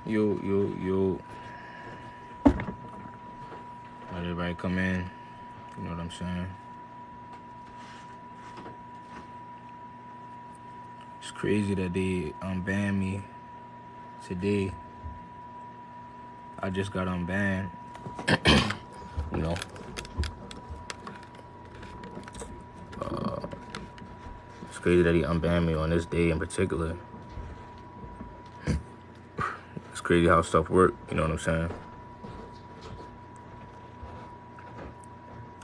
Yo. Let everybody come in. You know what I'm saying? It's crazy that they unbanned me today. I just got unbanned. You know. It's crazy that he unbanned me on this day in particular. It's crazy how stuff work. You know what I'm saying?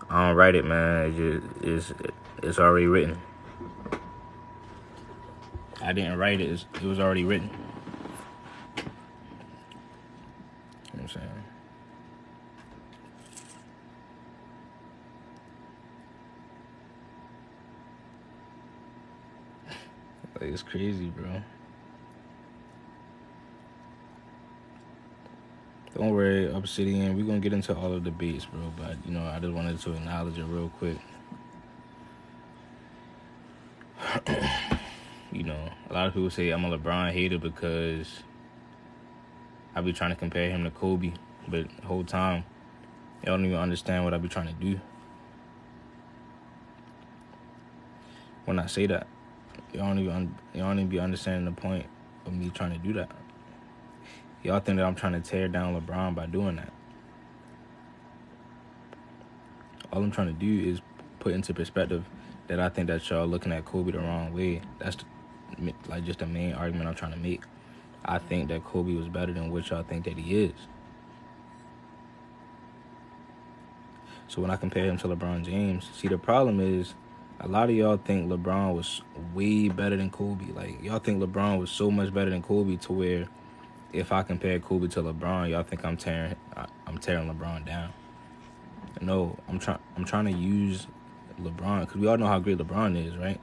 I don't write it, man. It's already written. I didn't write it. It was already written. You know what I'm saying? Like, it's crazy, bro. Don't worry, Obsidian. We're going to get into all the debates, bro. But, you know, I just wanted to acknowledge it real quick. You know, a lot of people say I'm a LeBron hater because I be trying to compare him to Kobe. But the whole time, y'all don't even understand what I be trying to do. When I say that, y'all don't even be understanding the point of me trying to do that. Y'all think that I'm trying to tear down LeBron by doing that. All I'm trying to do is put into perspective that I think that y'all looking at Kobe the wrong way. That's like just the main argument I'm trying to make. I think that Kobe was better than what y'all think that he is. So when I compare him to LeBron James, see, the problem is a lot of y'all think LeBron was way better than Kobe. Like, y'all think LeBron was so much better than Kobe to where if I compare Kobe to LeBron, y'all think I'm tearing LeBron down. No, I'm trying to use LeBron because we all know how great LeBron is, right?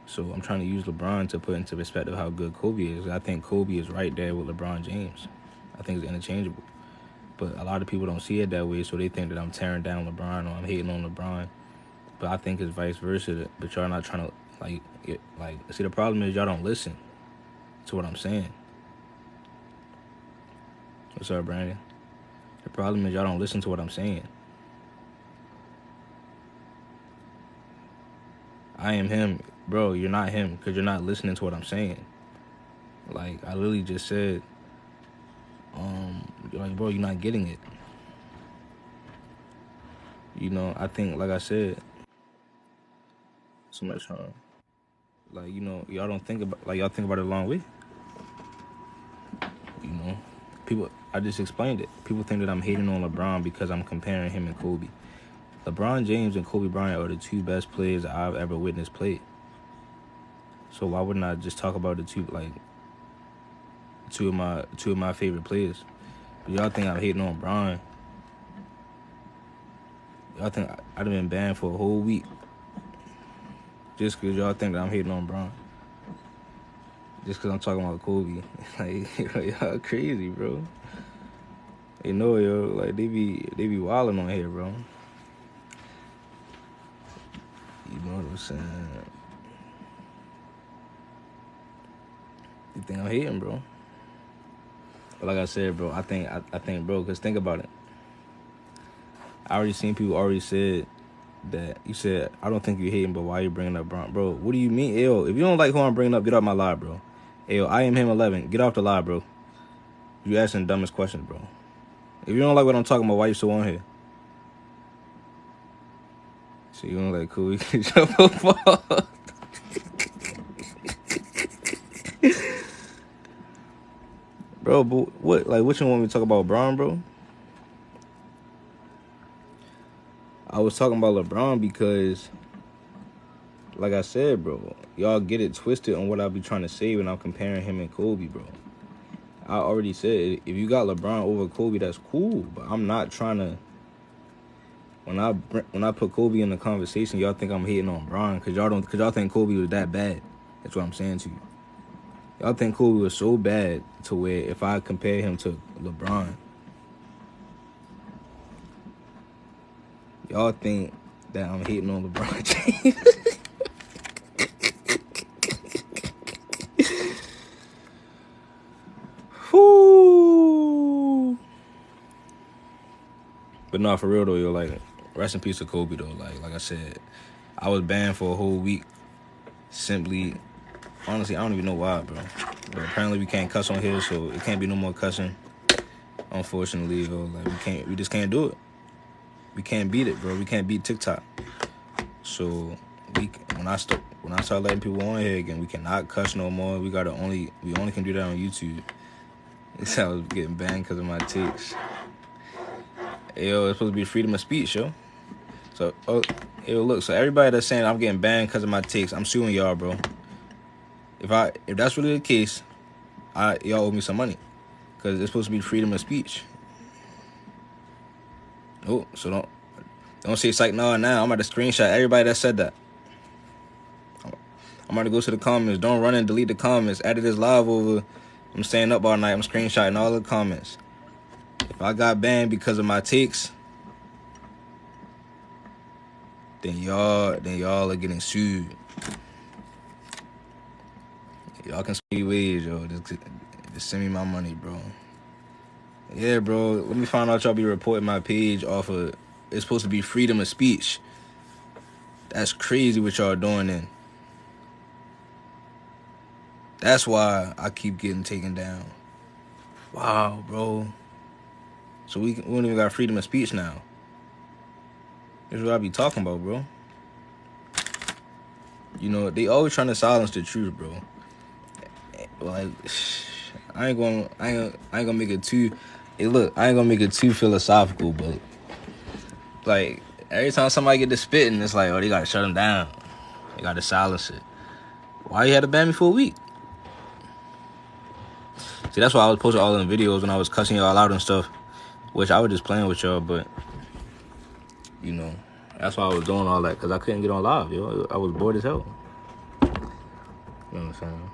So I'm trying to use LeBron to put into perspective how good Kobe is. I think Kobe is right there with LeBron James. I think it's interchangeable. But a lot of people don't see it that way, so they think that I'm tearing down LeBron or I'm hating on LeBron. But I think it's vice versa. But y'all not trying to see, the problem is y'all don't listen to what I'm saying. What's up, Brandon? The problem is y'all don't listen to what I'm saying. I am him. Bro, you're not him because you're not listening to what I'm saying. Like, I literally just said, bro, you're not getting it. You know, I think, like I said, so much harm. Like, you know, y'all don't think about, y'all think about it a long way. You know, people, I just explained it. People think that I'm hating on LeBron because I'm comparing him and Kobe. LeBron James and Kobe Bryant are the two best players that I've ever witnessed play. So why wouldn't I just talk about the two of my favorite players? But y'all think I'm hating on Bron. Y'all think I'd have been banned for a whole week just because y'all think that I'm hating on Bron. Just because I'm talking about Kobe. Like, y'all crazy, bro. They know, yo. Like, they be wilding on here, bro. You know what I'm saying? You think I'm hating, bro? But like I said, bro, I think, bro, because think about it. I already seen people already said that you said, I don't think you hating, but why you bringing up Bron? Bro, what do you mean? Ayo, if you don't like who I'm bringing up, get off my live, bro. Ayo, I am him 11. Get off the live, bro. You asking the dumbest questions, bro. If you don't like what I'm talking about, why you still on here? So you don't like cool? Bro, but what? Like, what you want me to talk about, Bron, bro? I was talking about LeBron because, like I said, bro, y'all get it twisted on what I be trying to say when I'm comparing him and Kobe, bro. I already said if you got LeBron over Kobe, that's cool. But I'm not trying to. When I put Kobe in the conversation, y'all think I'm hating on Bron because y'all think Kobe was that bad. That's what I'm saying to you. Y'all think Kobe was so bad to where if I compare him to LeBron, y'all think that I'm hating on LeBron James. Whoo. But no, for real though, yo, like, rest in peace to Kobe though. Like I said, I was banned for a whole week. Simply, honestly, I don't even know why, bro. But apparently we can't cuss on here, so it can't be no more cussing. Unfortunately, yo, like we just can't do it. We can't beat it, bro. We can't beat TikTok. So when I start letting people on here again, we cannot cuss no more. We only can do that on YouTube. This I was getting banned because of my takes. Yo, it's supposed to be freedom of speech, yo. So, yo, look. So everybody that's saying I'm getting banned because of my takes, I'm suing y'all, bro. If that's really the case, y'all owe me some money because it's supposed to be freedom of speech. Oh, so don't say psych now. I'm about to screenshot everybody that said that. I'm about to go to the comments. Don't run and delete the comments. Edit this live over. I'm staying up all night. I'm screenshotting all the comments. If I got banned because of my takes, then y'all are getting sued. Y'all can speak ways, yo. Just send me my money, bro. Yeah, bro. Let me find out y'all be reporting my page off of. It's supposed to be freedom of speech. That's crazy what y'all doing then. That's why I keep getting taken down. Wow, bro. So we don't even got freedom of speech now. This is what I be talking about, bro. You know, they always trying to silence the truth, bro. Like, I ain't gonna make it too. Hey, look, I ain't gonna make it too philosophical, but like every time somebody get to spitting, it's like, oh, they gotta shut them down. They gotta silence it. Why you had to ban me for a week? See, that's why I was posting all them videos when I was cussing y'all out and stuff, which I was just playing with y'all, but you know, that's why I was doing all that because I couldn't get on live, yo. I was bored as hell. You know what I'm saying?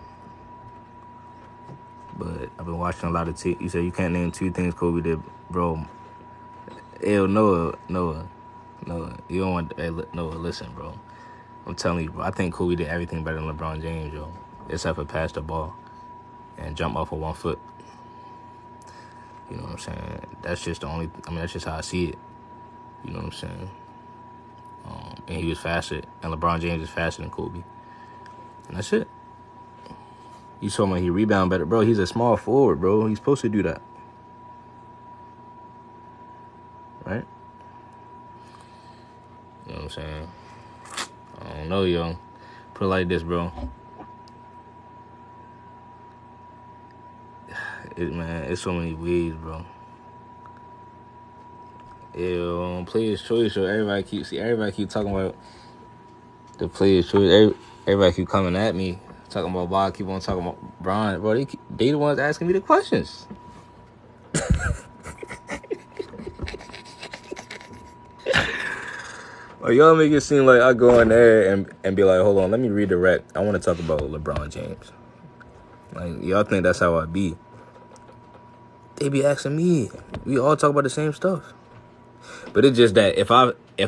But I've been watching a lot of You said you can't name 2 things Kobe did, bro. Ew, Noah. You don't want... Hey, Noah, listen, bro. I'm telling you, bro. I think Kobe did everything better than LeBron James, yo. Except for pass the ball and jump off of 1 foot. You know what I'm saying? That's just the only... that's just how I see it. You know what I'm saying? And he was faster. And LeBron James is faster than Kobe. And that's it. You told me he rebound better. Bro, he's a small forward, bro. He's supposed to do that. Right? You know what I'm saying? I don't know, yo. Put it like this, bro. It's so many ways, bro. Yo, player's choice, yo. Everybody keep talking about the player's choice. Everybody keep coming at me, talking about why I keep on talking about Bron. Bro, they the ones asking me the questions. Like, y'all make it seem like I go in there and be like, hold on, let me redirect. I want to talk about LeBron James. Like, y'all think that's how I be. They be asking me. We all talk about the same stuff. But it's just that if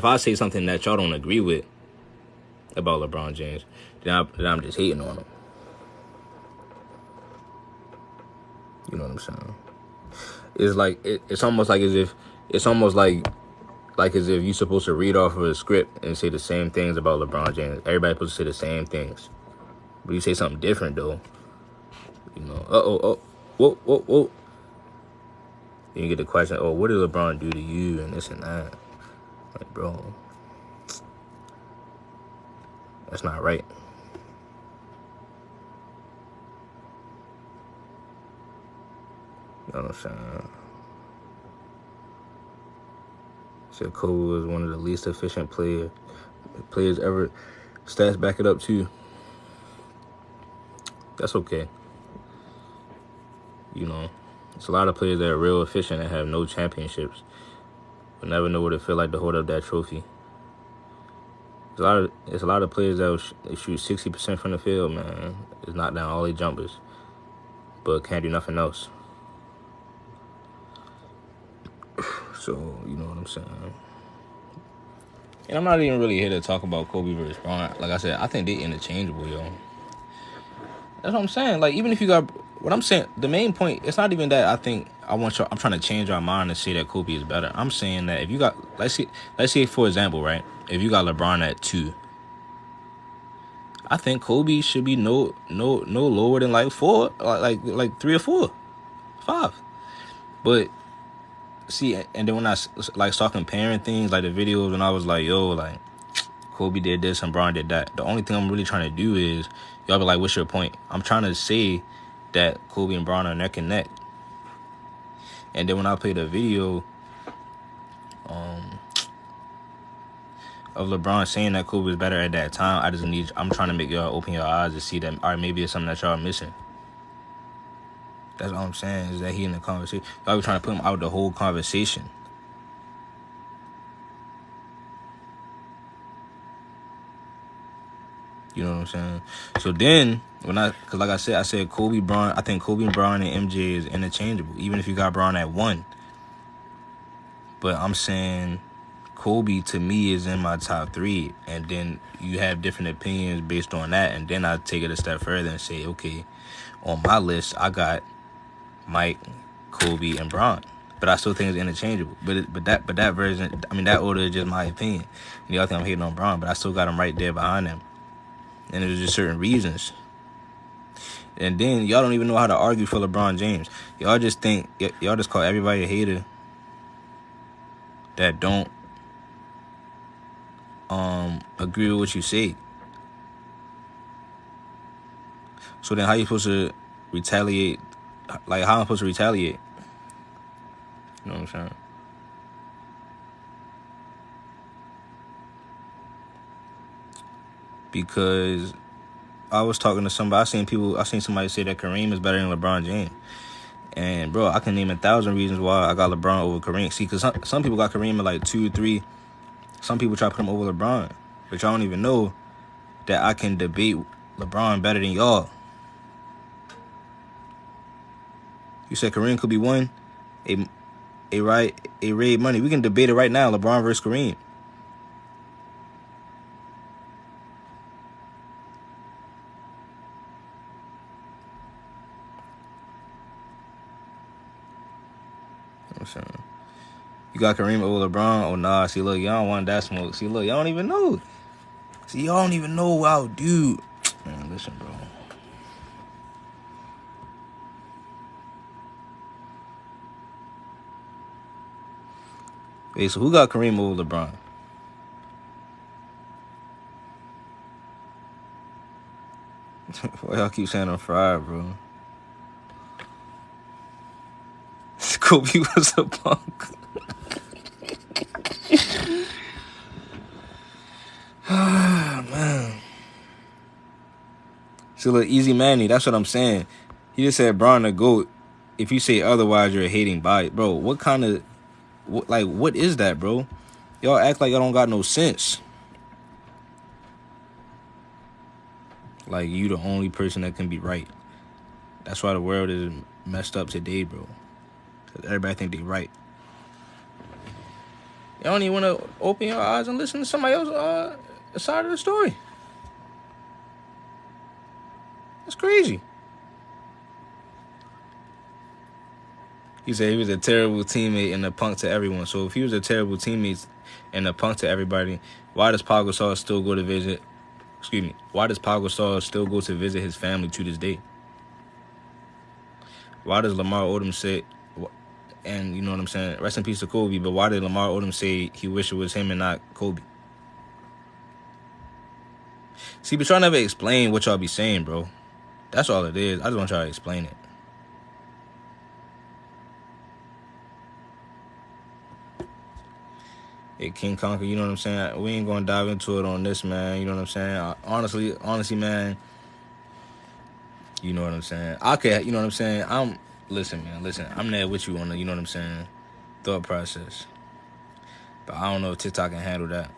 I say something that y'all don't agree with about LeBron James, then I'm just hating on him. You know what I'm saying? It's like it's almost like as if you're supposed to read off of a script and say the same things about LeBron James. Everybody's supposed to say the same things, but you say something different though. You know, whoa. Then you get the question, oh, what did LeBron do to you and this and that? Like, bro, that's not right. You know what I'm saying? Said Kobe was one of the least efficient players ever. Stats back it up too. That's okay. You know, it's a lot of players that are real efficient and have no championships, but never know what it feel like to hold up that trophy. It's a lot of players that will shoot 60% from the field, man. It's knock down all their jumpers, but can't do nothing else. So, you know what I'm saying? And I'm not even really here to talk about Kobe versus Bron. Like I said, I think they interchangeable, yo. That's what I'm saying. Like, even if you got what I'm saying, the main point, it's not even that I think I'm trying to change our mind and say that Kobe is better. I'm saying that if you got let's say for example, right? If you got LeBron at 2, I think Kobe should be no lower than like 4, like 3 or 4, 5. But see, and then when I like start comparing things, like the videos, when I was like, yo, like Kobe did this and Bron did that. The only thing I'm really trying to do is y'all be like, what's your point? I'm trying to say that Kobe and Bron are neck and neck. And then when I played a video of LeBron saying that Kobe was better at that time, I'm trying to make y'all open your eyes to see that, all right, maybe it's something that y'all are missing. That's all I'm saying, is that he in the conversation. Y'all be trying to put him out the whole conversation. You know what I'm saying? So then, because like I said, I think Kobe, Bron, and MJ is interchangeable, even if you got Bron at 1. But I'm saying Kobe, to me, is in my top 3. And then you have different opinions based on that. And then I take it a step further and say, okay, on my list, I got Mike, Kobe, and Bron. But I still think it's interchangeable. But that version, I mean, that order is just my opinion. And y'all think I'm hating on Bron, but I still got him right there behind him. And there's just certain reasons. And then y'all don't even know how to argue for LeBron James. Y'all just call everybody a hater that don't agree with what you say. So then how you supposed to retaliate? Like, how am I supposed to retaliate? You know what I'm saying? Because I was talking to somebody, I seen somebody say that Kareem is better than LeBron James. And, bro, I can name 1,000 reasons why I got LeBron over Kareem. See, because some people got Kareem at like 2, 3. Some people try to put him over LeBron. But y'all don't even know that I can debate LeBron better than y'all. You said Kareem could be 1. A raid money. We can debate it right now, LeBron versus Kareem. You got Kareem over LeBron? Oh, nah. See, look, y'all don't want that smoke. See, look, y'all don't even know. See, y'all don't even know how, dude. Man, listen, bro. Wait, so who got Kareem over LeBron? Why y'all keep saying I'm fried, bro? Kobe was a punk. Man. So look, easy Manny, that's what I'm saying. He just said Bron the GOAT. If you say otherwise, you're a hating body. Bro, what is that, bro? Y'all act like y'all don't got no sense. Like, you the only person that can be right. That's why the world is messed up today, bro. Because everybody think they right. Y'all don't even want to open your eyes and listen to somebody else's side of the story. That's crazy. He said he was a terrible teammate and a punk to everyone. So if he was a terrible teammate and a punk to everybody, why does Pau Gasol still go to visit? Excuse me. Why does Pau Gasol still go to visit his family to this day? Why does Lamar Odom say, and you know what I'm saying, rest in peace to Kobe, but why did Lamar Odom say he wished it was him and not Kobe? See, but y'all never explain what y'all be saying, bro. That's all it is. I just want y'all to explain it. Hey, King Conquer, you know what I'm saying? We ain't gonna dive into it on this, man. You know what I'm saying? Honestly, man, you know what I'm saying? You know what I'm saying? listen, man, listen. I'm there with you on the, you know what I'm saying, thought process. But I don't know if TikTok can handle that.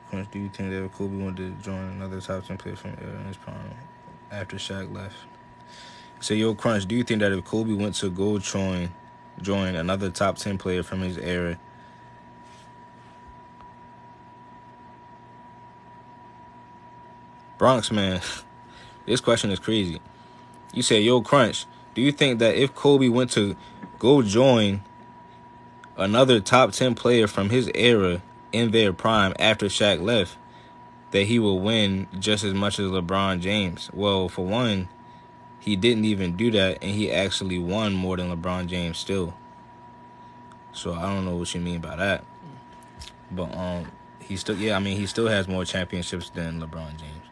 Crunch, do you think that Kobe wanted to join another top 10 player from era in his prime after Shaq left? So, yo, Crunch, do you think that if Kobe went to go join another top 10 player from his era? Bronx, man, this question is crazy. You said, yo, Crunch, do you think that if Kobe went to go join another top 10 player from his era in their prime after Shaq left, that he will win just as much as LeBron James? Well, for one, he didn't even do that, and he actually won more than LeBron James still. So I don't know what you mean by that. But he still, yeah, I mean, he still has more championships than LeBron James.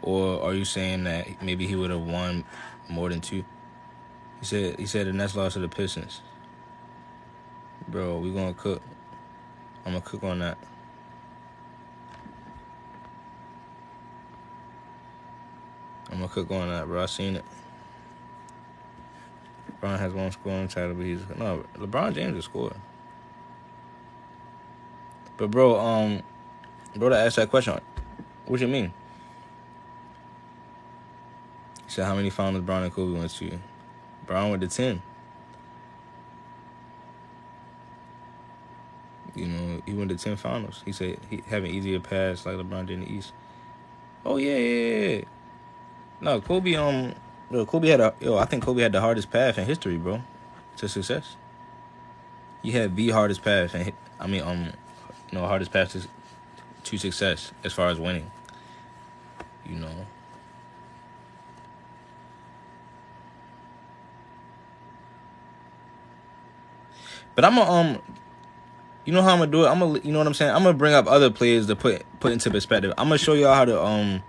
Or are you saying that maybe he would have won more than two? He said the Nets lost to the Pistons. Bro, we gonna cook. I'm gonna cook on that. I'm gonna cook on that, bro. I seen it. LeBron has one scoring title, but he's no. LeBron James is scoring. But bro, to ask that question, what you mean? He said how many finals Bron and Kobe went to? Bron went to 10. You know, he went to 10 finals. He said he have an easier pass like LeBron did in the East. Oh yeah. No, Kobe had I think Kobe had the hardest path in history, bro, to success. He had the hardest path, and hardest path to success as far as winning. You know. But I'm gonna you know how I'm gonna do it. You know what I'm saying. I'm gonna bring up other players to put into perspective. I'm gonna show y'all how to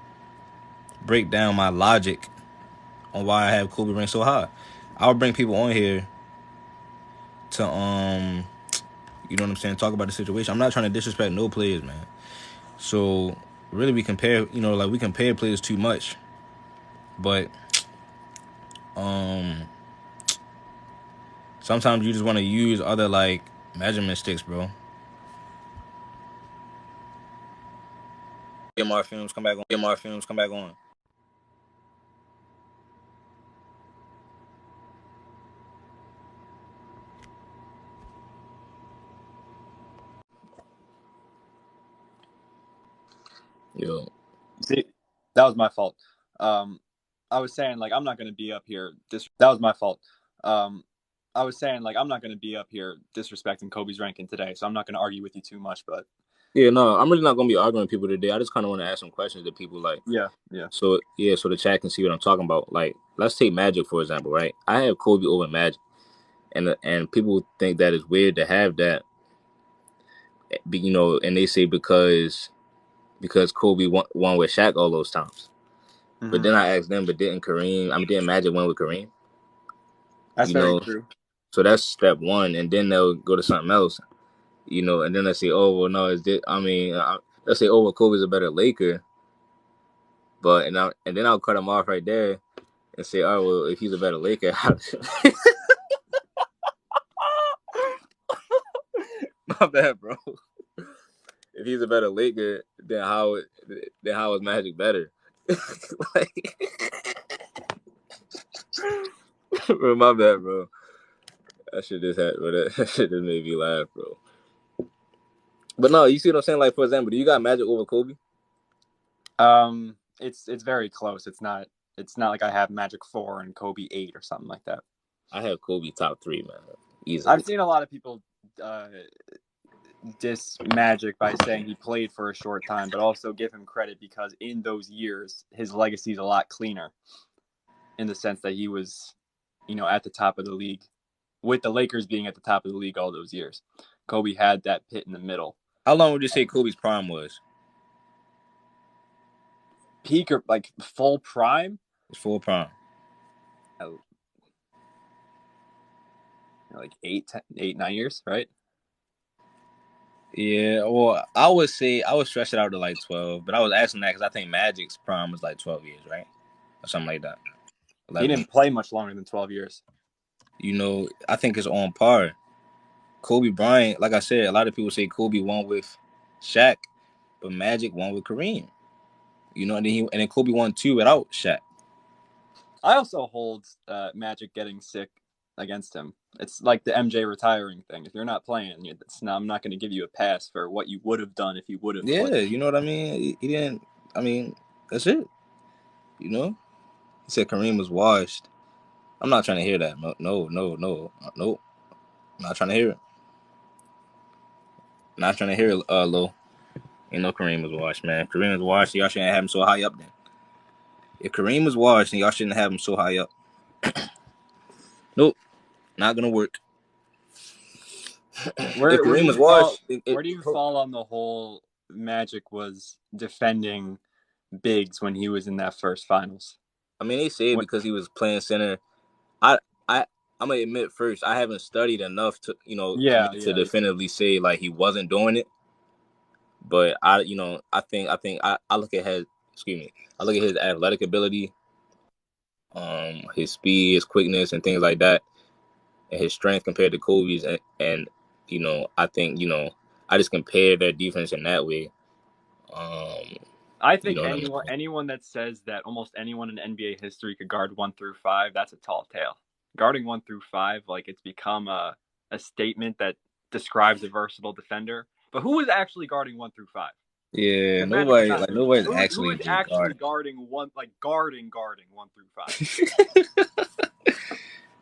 break down my logic on why I have Kobe ranked so high. I'll bring people on here to you know what I'm saying, talk about the situation. I'm not trying to disrespect no players, man. So really we compare, we compare players too much. But sometimes you just want to use other like measurement sticks, bro. MR films come back on. MR films come back on. Yo. See, that was my fault. I was saying like I'm not going to be up here. That was my fault. I was saying like I'm not going to be up here disrespecting Kobe's ranking today, so I'm not going to argue with you too much. But yeah, no, I'm really not gonna be arguing with people today. I just kind of want to ask some questions that people like. yeah. So the chat can see what I'm talking about. Like, let's take Magic for example, right? I have Kobe over Magic, and people think that it's weird to have that, and they say because Kobe won with Shaq all those times. Mm-hmm. But then I asked them, but didn't Magic win with Kareem? That's very true. So that's step one, and then they'll go to something else, and then they say, oh well, no, it's this. I mean, let's say, oh well, Kobe's a better Laker, but and then I'll cut him off right there and say, oh well, if he's a better Laker, my bad, bro. If he's a better Laker, then how is Magic better? Like, bro, my bad, bro. That shit just made me laugh, bro. But no, you see what I'm saying? Like, for example, do you got Magic over Kobe? It's very close. It's not like I have Magic 4 and Kobe 8 or something like that. I have Kobe top 3, man. Easily. I've seen a lot of people diss Magic by saying he played for a short time, but also give him credit because in those years his legacy is a lot cleaner, in the sense that he was, at the top of the league, with the Lakers being at the top of the league all those years. Kobe had that pit in the middle. How long would you say Kobe's prime was? Peak or like full prime? It's full prime. Like 8, 9 years, right? Yeah, well, I would say I would stretch it out to like 12, but I was asking that because I think Magic's prime was like 12 years, right, or something like that, He 11 years. didn't play much longer than 12 years. I think it's on par. Kobe Bryant, like I said, a lot of people say Kobe won with Shaq, but Magic won with Kareem. And then Kobe won two without Shaq. I also hold Magic getting sick against him. It's like the MJ retiring thing. If you're not playing, I'm not going to give you a pass for what you would have done if you would have Yeah, played. you know what I mean. He didn't. I mean, that's it. You know, he said Kareem was washed. I'm not trying to hear that. No, no, no, no, no. I'm not trying to hear it. Not trying to hear it, Lil. Ain't no Kareem was washed, man. If Kareem was washed, y'all shouldn't have him so high up then. If Kareem was washed, then y'all shouldn't have him so high up. Nope, not gonna work. If Where do Kareem was you fall? washed, Where do you fall on the whole Magic was defending bigs when he was in that first finals? I mean, they say What? because he was playing center. I, I, I'm gonna admit first, I haven't studied enough to, for me Yeah, to yeah. definitively say like he wasn't doing it. But I look at his, excuse me, I look at his athletic ability, his speed, his quickness, and things like that, and his strength compared to Kobe's, and I think I just compare their defense in that way. Um, I you think know what I mean? anyone that says that almost anyone in NBA history could guard 1 through 5, that's a tall tale. Guarding 1 through 5, like it's become a statement that describes a versatile defender. But who is actually guarding 1 through 5? Yeah, Because Magic is not. nobody's Who actually is just actually guarding. guarding guarding 1 through 5?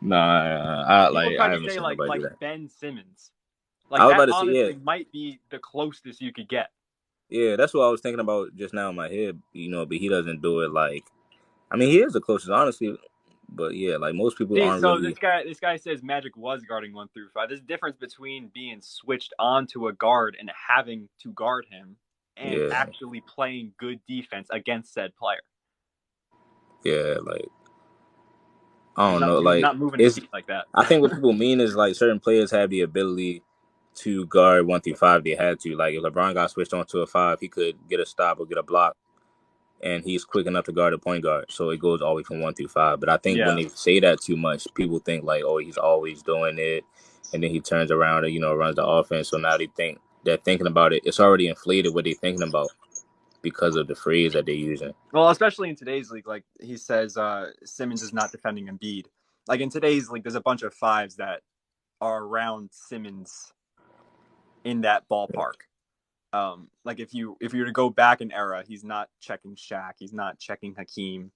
Nah, People try I to haven't say seen nobody do like that. Ben Simmons. I Like was that about to say, yeah, honestly might be the closest you could get. yeah, that's what I was thinking about just now in my head. But he doesn't do it like. I mean, he is the closest, honestly. But yeah, like most people See, aren't so really. this guy says Magic was guarding 1 through 5. There's a difference between being switched onto a guard and having to guard him, and Yeah, actually playing good defense against said player. yeah, like I don't know, He's like not moving his it's. feet like that. I think what people mean is like certain players have the ability to guard 1 through 5. They had to. Like if LeBron got switched on to a 5, he could get a stop or get a block, and he's quick enough to guard a point guard. So it goes all the way from 1 through 5. But I think when Yeah. they say that too much, people think like, oh, he's always doing it, and then he turns around and runs the offense. So now they're thinking about it. It's already inflated what they're thinking about because of the phrase that they're using. Well, especially in today's league, like he says, Simmons is not defending Embiid. Like in today's league, there's a bunch of fives that are around Simmons in that ballpark. Like if you were to go back an era, he's not checking Shaq, he's not checking Hakeem.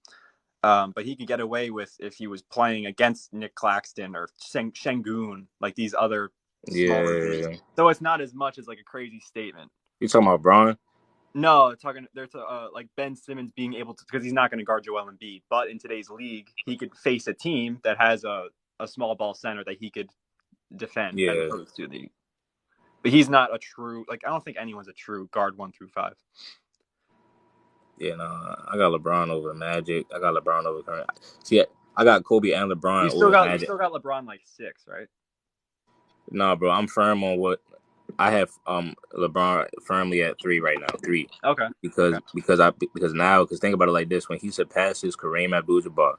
But he could get away with if he was playing against Nick Claxton or Şengün, like these other smaller dudes. Yeah, So it's not as much as like a crazy statement. you talking about Braun? No, they're like Ben Simmons being able to, because he's not going to guard Joel Embiid. But in today's league, he could face a team that has a small ball center that he could defend as Yeah, opposed to the. But he's not a true, like I don't think anyone's a true guard 1 through 5. yeah. No, I got LeBron over Magic. I got LeBron over Curry. See, I got Kobe and LeBron over You Magic. still got LeBron like 6, right? Nah, bro, I'm firm on what I have. LeBron firmly at 3 right now. 3 Okay. Okay. because think about it like this: when he surpasses Kareem Abdul-Jabbar,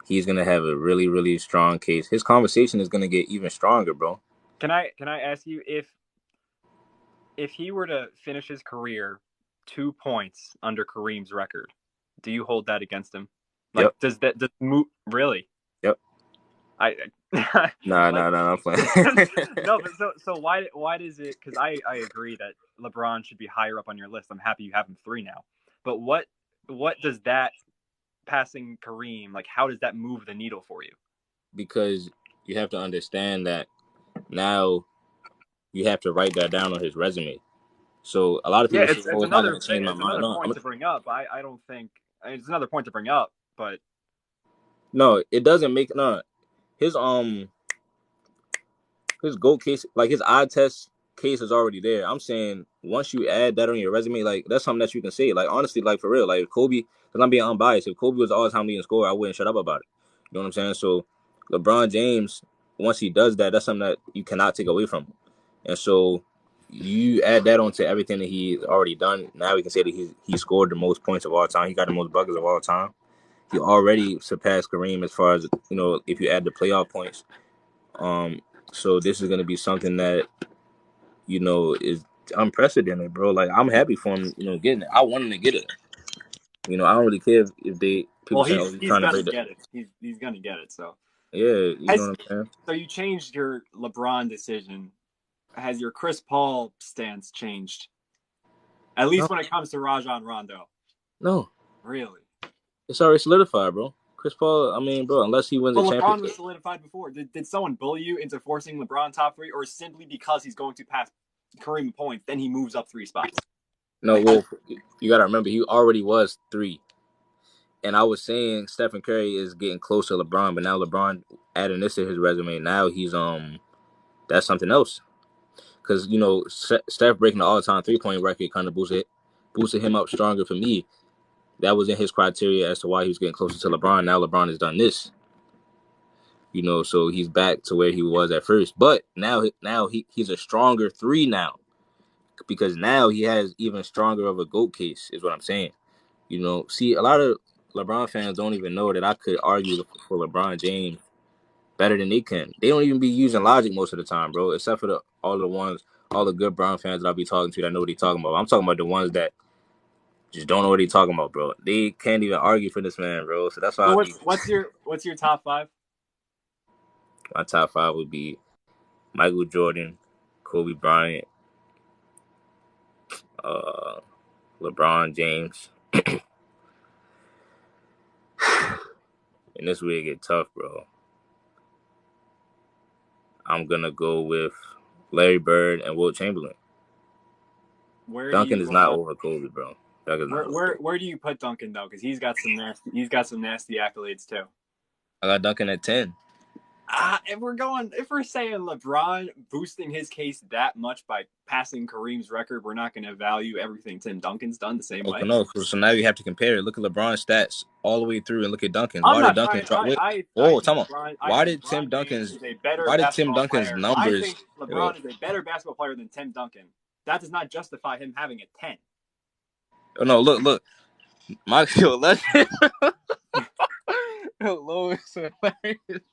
he's gonna have a really really strong case. His conversation is gonna get even stronger, bro. Can I ask you if he were to finish his career 2 points under Kareem's record, do you hold that against him? Like, Yep, does move really? yep. I Nah, like nah, nah. I'm playing. no, but so why does it? Because I agree that LeBron should be higher up on your list. I'm happy you have him 3 now. But what does that passing Kareem, like? How does that move the needle for you? Because you have to understand that now you have to write that down on his resume. So a lot of Yeah, people say, "Oh, it's not going to change my it's mind." another No, point to bring up. I don't think it's another point to bring up, but no, it doesn't make no. His his GOAT case, like his eye test case, is already there. I'm saying once you add that on your resume, like that's something that you can say. Like honestly, like for real, like if Kobe, because I'm being unbiased. If Kobe was the all-time leading scorer, I wouldn't shut up about it. You know what I'm saying? So LeBron James, once he does that, that's something that you cannot take away from him. And so you add that onto everything that he's already done. Now we can say that he scored the most points of all time. He got the most buckets of all time. He already surpassed Kareem as far as if you add the playoff points. So this is gonna be something that is unprecedented, bro. Like I'm happy for him, getting it. I want him to get it. I don't really care if people Well, saying, "Oh, he's he's trying to gonna break the." get it. He's gonna get it. So Yeah, you know has what I'm saying. so you changed your LeBron decision. Has your Chris Paul stance changed? At No, least when it comes to Rajon Rondo. no, Really? it's already solidified, bro. Chris Paul, I mean, bro, unless he wins a But LeBron was championship. solidified before. Did someone bully you into forcing LeBron top three, or simply because he's going to pass Kareem points, then he moves up 3 spots? No, Like, well, you gotta remember he already was 3. And I was saying Stephen Curry is getting close to LeBron, but now LeBron adding this to his resume. Now he's that's something else. Because Steph breaking the all-time 3-point record kind of boosted him up stronger for me. That was in his criteria as to why he was getting closer to LeBron. Now LeBron has done this, so he's back to where he was at first. But now he's a stronger 3 now, because now he has even stronger of a GOAT case, is what I'm saying. See, a lot of LeBron fans don't even know that I could argue for LeBron James better than they can. They don't even be using logic most of the time, bro, except for all the good Brown fans that I'll be talking to that know what they're talking about. I'm talking about the ones that just don't know what they're talking about, bro. They can't even argue for this man, bro. So that's why so I be what's your top five? my top 5 would be Michael Jordan, Kobe Bryant, uh, LeBron James. And this way it get tough, bro. I'm gonna go with Larry Bird and Wilt Chamberlain. Where do Duncan you is not over Kobe, bro. Duncan's not where over Kobe. where do you put Duncan though? Because he's got some nasty accolades too. I got Duncan at 10. If we're saying LeBron boosting his case that much by passing Kareem's record, we're not going to value everything Tim Duncan's done the same Okay, way. no. So now you have to compare it. Look at LeBron's stats all the way through, and look at Duncan's. I'm Why did not Duncan's trying. drop? Wait, I whoa, think tell me. I Why think did Tim LeBron James Duncan's? is a better Why did Tim basketball Duncan's player. I numbers? think LeBron is a better basketball player than Tim Duncan. That does not justify him having a 10. Oh no, look, my let's low is hilarious.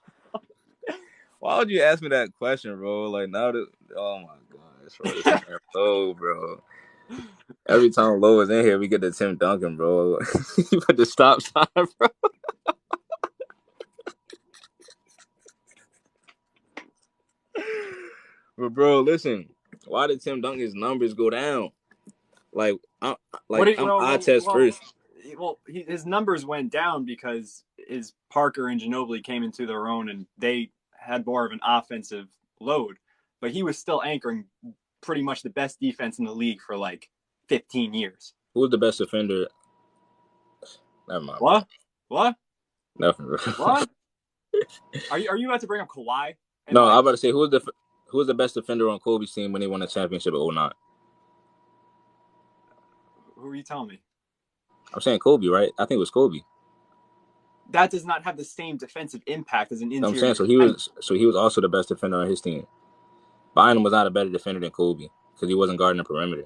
Why would you ask me that question, bro? Like now that, oh my gosh, bro, this man low, bro. Every time Low is in here, we get the Tim Duncan, bro. You put the stop sign, bro. But bro, listen, why did Tim Duncan's numbers go down? Like What? I'm eye test first. His numbers went down because his Parker and Ginobili came into their own, and they had more of an offensive load. But he was still anchoring pretty much the best defense in the league for like 15 years. Who was the best defender? Never mind, bro. What? What? Nothing, bro. What? Are you about to bring up Kawhi? And No, I'm like, about to say who was the best defender on Kobe's team when they won the championship in '09? who are you telling me? I'm saying Kobe, right? I think it was Kobe. That does not have the same defensive impact as an I'm saying interior so defender. he was also the best defender on his team. Bynum was not a better defender than Kobe because he wasn't guarding the perimeter.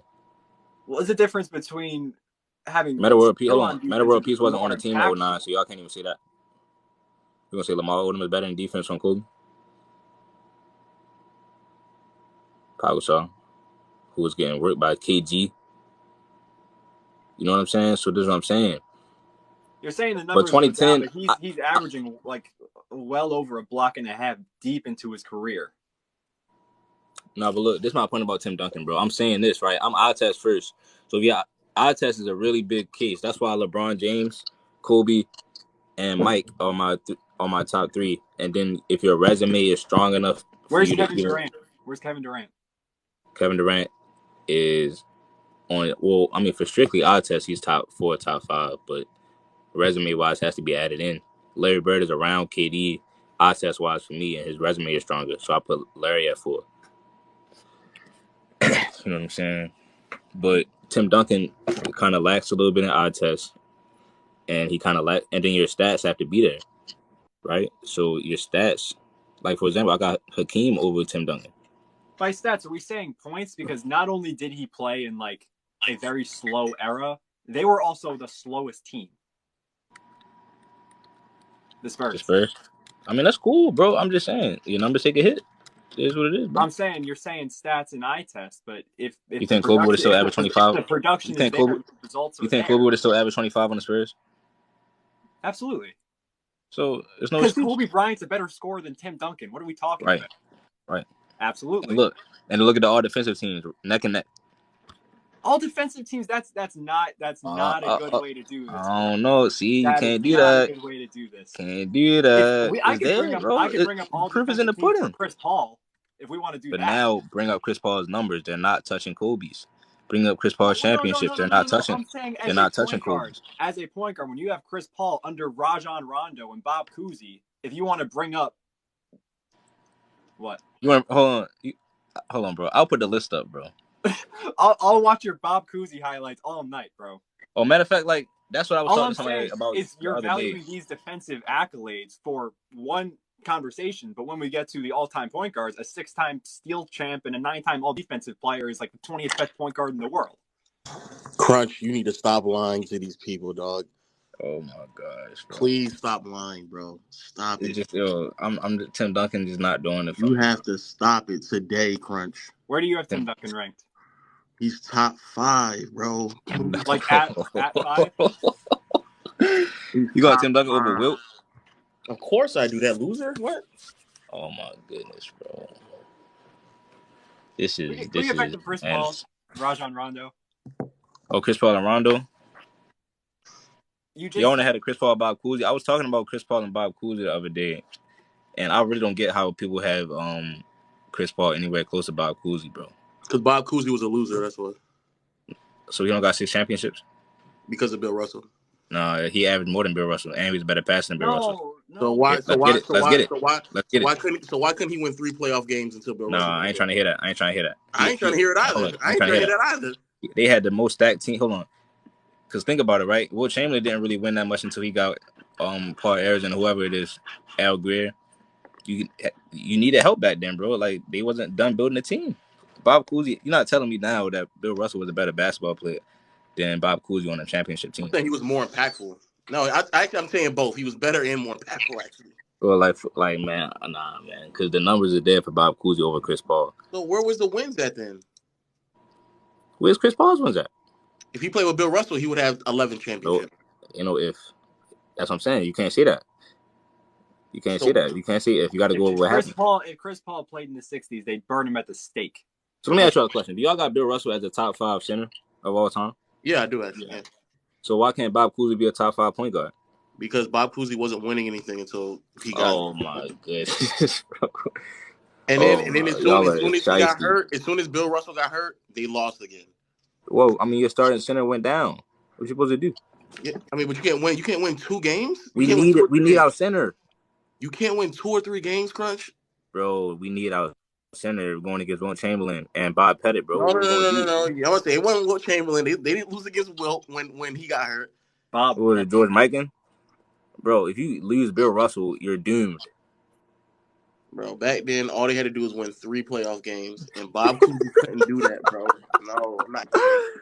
What's the difference between having Meta World Peace, skill hold on on. Meta defense World and Peace being wasn't on more the team in '09, impactful? so y'all can't even say that. We're gonna say Lamar Odom is better in defense on Kobe. Pau Gasol, who was getting worked by KG. You know what I'm saying? So this is what I'm saying. You're saying the But numbers go down, 2010, but he's averaging like well over a block and a half deep into his career. no, but look, this is my point about Tim Duncan, bro. I'm saying this, right? I'm eye test first. So yeah, eye test is a really big case. That's why LeBron James, Kobe, and Mike are my top 3. And then if your resume is strong enough for Where's you to Kevin even, Durant? Where's Kevin Durant? Kevin Durant is on. Well, I mean, for strictly eye test, he's top 4, top 5, but resume wise has to be added in. Larry Bird is around KD eye test wise for me, and his resume is stronger, so I put Larry at 4. You know what I'm saying? But Tim Duncan kind of lacks a little bit in eye test, and he kind of and then your stats have to be there, right? So your stats, like for example, I got Hakeem over Tim Duncan. By stats, are we saying points? Because not only did he play in like a very slow era, they were also the slowest team. The The Spurs. Spurs. I mean, that's cool, bro. I'm just saying, your numbers take a hit. It is what it is, bro. I'm saying you're saying stats and eye test, but if You the think Kobe would have production still averaged 25? the You production is think there, Kobe? the results You are think Kobe there. would have still averaged 25 on the Spurs? Absolutely. So there's no Because excuse. Kobe Bryant's a better scorer than Tim Duncan. What are we talking Right, about? right. And Absolutely. look at the all defensive teams neck and neck. All defensive teams. That's not Uh, a uh, good uh, way to do this, I bro. don't know. See, you That is can't do not a that. good way to do this. Can't do If that. we, It's there, bro. I could bring up all Proof is in the defensive teams for pudding. Chris Paul if we want to do But that. now bring up Chris Paul's numbers. They're not touching Kobe's. Bring up Chris Paul's No, championships. They're not touching. I'm saying They're not touching Guard, Kobe's. when you have Chris Paul under Rajon Rondo and Bob Cousy, if you want to bring up what? You want hold on? Hold on, bro. I'll put the list up, bro. I'll watch your Bob Cousy highlights all night, bro. Oh, matter of fact, like that's what I was All talking I'm to somebody saying about is the you're other day. valuing these defensive accolades for one conversation, but when we get to the all-time point guards, a 6-time steal champ and a 9-time all-defensive player is like the 20th best point guard in the world. Crunch, you need to stop lying to these people, dog. Oh my gosh, bro. Please stop lying, bro. Stop it. It's just I'm Tim Duncan just not doing it for You me. have to stop it today, Crunch. Where do you have Tim Duncan ranked? He's top 5, bro. Like at 5? You got Tim Duncan over Wilt? Of course I do. That loser? What? Oh my goodness, bro. This is Who you affected Chris and Paul, Rajon Rondo? oh, Chris Paul and Rondo. You You just only had a Chris Paul, Bob Cousy. I was talking about Chris Paul and Bob Cousy the other day, and I really don't get how people have Chris Paul anywhere close to Bob Cousy, bro. Because Bob Cousy was a loser, that's what. So he don't got 6 championships? Because of Bill Russell. No, he averaged more than Bill Russell, and he was a better passer than Bill Russell. So No. why Let's get it. Let's get it. why couldn't he win 3 playoff games until Bill No, Russell? I ain't trying to hear that. I ain't trying to hear it either. I ain't trying to hear that either. They had the most stacked team. Hold on. Because think about it, right? Will Chamberlain didn't really win that much until he got Paul Ayers and whoever it is, Al Greer. You needed help back then, bro. Like, they wasn't done building a team. Bob Cousy, you're not telling me now that Bill Russell was a better basketball player than Bob Cousy on a championship team. I'm saying he was more impactful. No, I'm saying both. He was better and more impactful, actually. Well, like man, nah, man, because the numbers are there for Bob Cousy over Chris Paul. So where was the wins at then? Where's Chris Paul's ones at? If he played with Bill Russell, he would have 11 championships. If that's what I'm saying, you can't say that. You can't say that. You can't say it if you got to go over what happened. If Chris Paul played in the 60s, they'd burn him at the stake. So let me ask you a question. Do y'all got Bill Russell as a top 5 center of all time? Yeah, I do actually. Yeah. So why can't Bob Cousy be a top 5 point guard? Because Bob Cousy wasn't winning anything until he got. Oh my goodness, bro. And then as soon as he got hurt, as soon as Bill Russell got hurt, they lost again. Well, I mean, your starting center went down. What you supposed to do? Yeah, I mean, but you can't win. You can't win 2 games. We need our center. You can't win 2 or 3 games, Crunch. Bro, we need our center going against Wilt Chamberlain and Bob Pettit, bro. No. I want to say it wasn't Wilt Chamberlain. They didn't lose against Wilt when he got hurt. Bob, what was it, George Mikan? Bro, if you lose Bill Russell, you're doomed. Bro, back then, all they had to do was win 3 playoff games, and Bob Cousy couldn't do that, bro. No, I'm not kidding.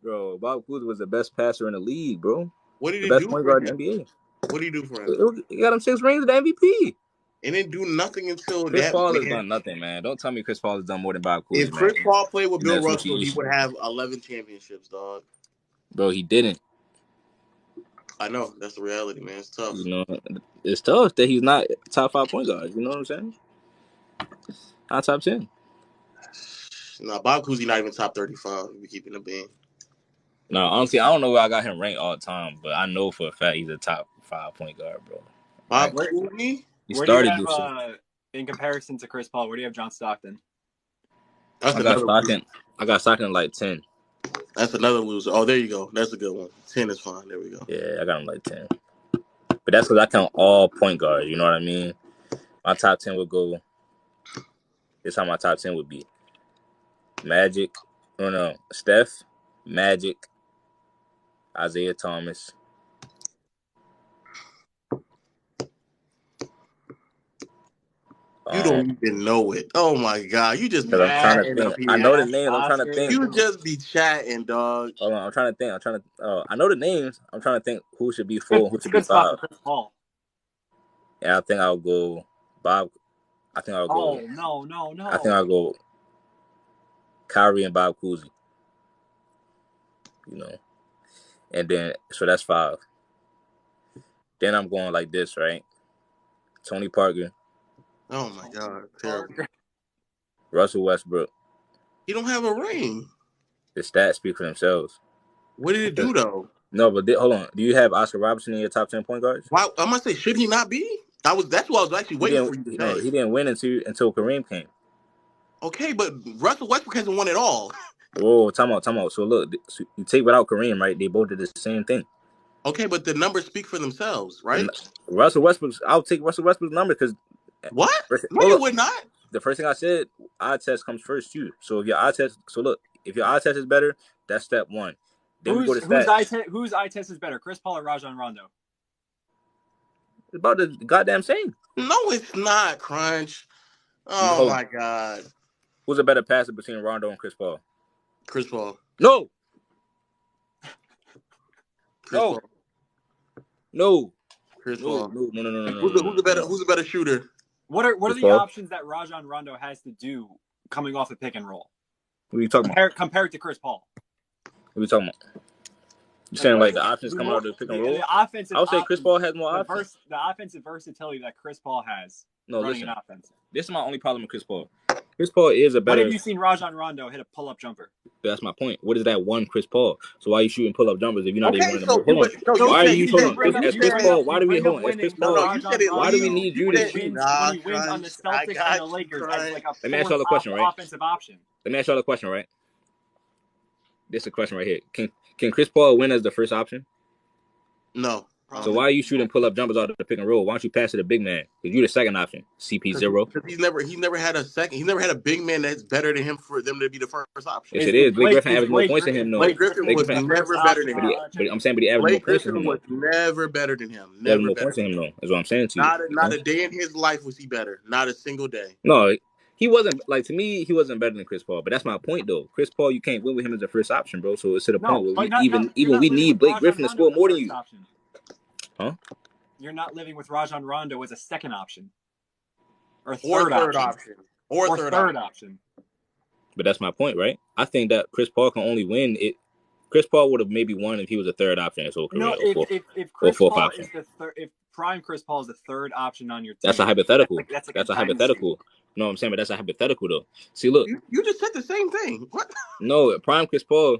Bro, Bob Cousy was the best passer in the league, bro. What did he do? The best do point for guard him? in the NBA. What did he do for him? He got him 6 rings of the MVP. And didn't do nothing until Chris Paul has done nothing, man. Don't tell me Chris Paul has done more than Bob Cousy. If Chris Paul played with Bill Russell, he would have 11 championships, dog. Bro, he didn't. I know. That's the reality, man. It's tough. You know, it's tough that he's not top 5 point guard. You know what I'm saying? Not top 10. No, Bob Cousy not even top 35. We keeping the being. No, honestly, I don't know where I got him ranked all the time, but I know for a fact he's a top 5 point guard, bro. Bob Cousy? He started this. In comparison to Chris Paul, where do you have John Stockton? I got Stockton like 10. That's another loser. Oh, there you go. That's a good one. 10 is fine. There we go. Yeah, I got him like 10. But that's because I count all point guards. You know what I mean? My top 10 would go. This is how my top 10 would be. Magic. No. Steph. Magic. Isaiah Thomas. You don't even know it. Oh my god, you just be Because I'm trying to chatting think. up I here. know the names. I'm trying to Oscar. think. You just be chatting, dog. Hold on. I'm trying to think. I know the names. I'm trying to think who should be It's good, 4, who it's a should be good spot for 5. Chris Paul. And I think I'll go Bob. I think I'll go. Oh no. I think I'll go Kyrie and Bob Cousy. You know, and then so that's 5. Then I'm going like this, right? Tony Parker, Oh my god, terrible. Russell Westbrook. He don't have a ring. The stats speak for themselves. What did it do though? No, but hold on. Do you have Oscar Robertson in your top 10 point guards? Why? I'm gonna say, should he not be? That's what I was actually He waiting didn't. for you to No, say. he didn't win until Kareem came. Okay, but Russell Westbrook hasn't won it all. Whoa, time out. So look, so you take without Kareem, right? They both did the same thing. Okay, but the numbers speak for themselves, right? Russell Westbrook's. I'll take Russell Westbrook's number because What? No, hold you up. would not. The first thing I said, eye test comes first too. So if your eye test, if your eye test is better, that's step 1. Then we go to stats. Whose eye test is better, Chris Paul or Rajon Rondo? It's about the goddamn same. No, it's not, Crunch. Oh Hold my on. god. Who's a better passer between Rondo and Chris Paul? Chris Paul. No. Chris Paul. No. Chris Paul. No. Who's a better shooter? What are Chris the Paul? options that Rajon Rondo has to do coming off the pick and roll? What are you talking about? Compared to Chris Paul? What are you talking about? You saying like the options coming out of the pick and roll? The offensive. I would say Chris Paul has more options. The offensive versatility that Chris Paul has. No, running listen. an offense. This is my only problem with Chris Paul. Chris Paul is a better. When have you seen Rajon Rondo hit a pull-up jumper? That's my point. What is that one Chris Paul? So why are you shooting pull-up jumpers if you're not even winning the so Hold on. Why are you talking? talking? As Chris Paul, why do we hold on? As Chris Paul, you said it. why do we need you to shoot? When he wins on the Celtics and the Lakers as like a Let me ask y'all the question, right? offensive option. Let me ask y'all the question, right? This is a question right here. Can Chris Paul win as the first option? No. So why are you shooting pull-up jumpers out of the pick and roll? Why don't you pass it to big man? Because you're the second option. CP0. Because he's never had a second. He's never had a big man that's better than him for them to be the first option. Yes, it is. Blake Griffin averaged more points than him, though. Blake Griffin was never better than him. But I'm saying, but he averaged more points than him, though. Blake Griffin was never better than him. He averaged more points than him, though. That's what I'm saying to you. Not a day in his life was he better. Not a single day. No, he wasn't. Like, to me, he wasn't better than Chris Paul. But that's my point, though. Chris Paul, you can't win with him as the first option, bro. So it's to the point where we need Blake Griffin to score more than you. Huh? You're not living with Rajon Rondo as a second option. Or third option. Or third option. But that's my point, right? I think that Chris Paul can only win it. Chris Paul would have maybe won if he was a third option his whole career. No, if Chris Paul is the third, if prime Chris Paul is the third option on your team, that's a hypothetical. That's a hypothetical. No, I'm saying, but that's a hypothetical though. See, look, you just said the same thing. What? No, prime Chris Paul.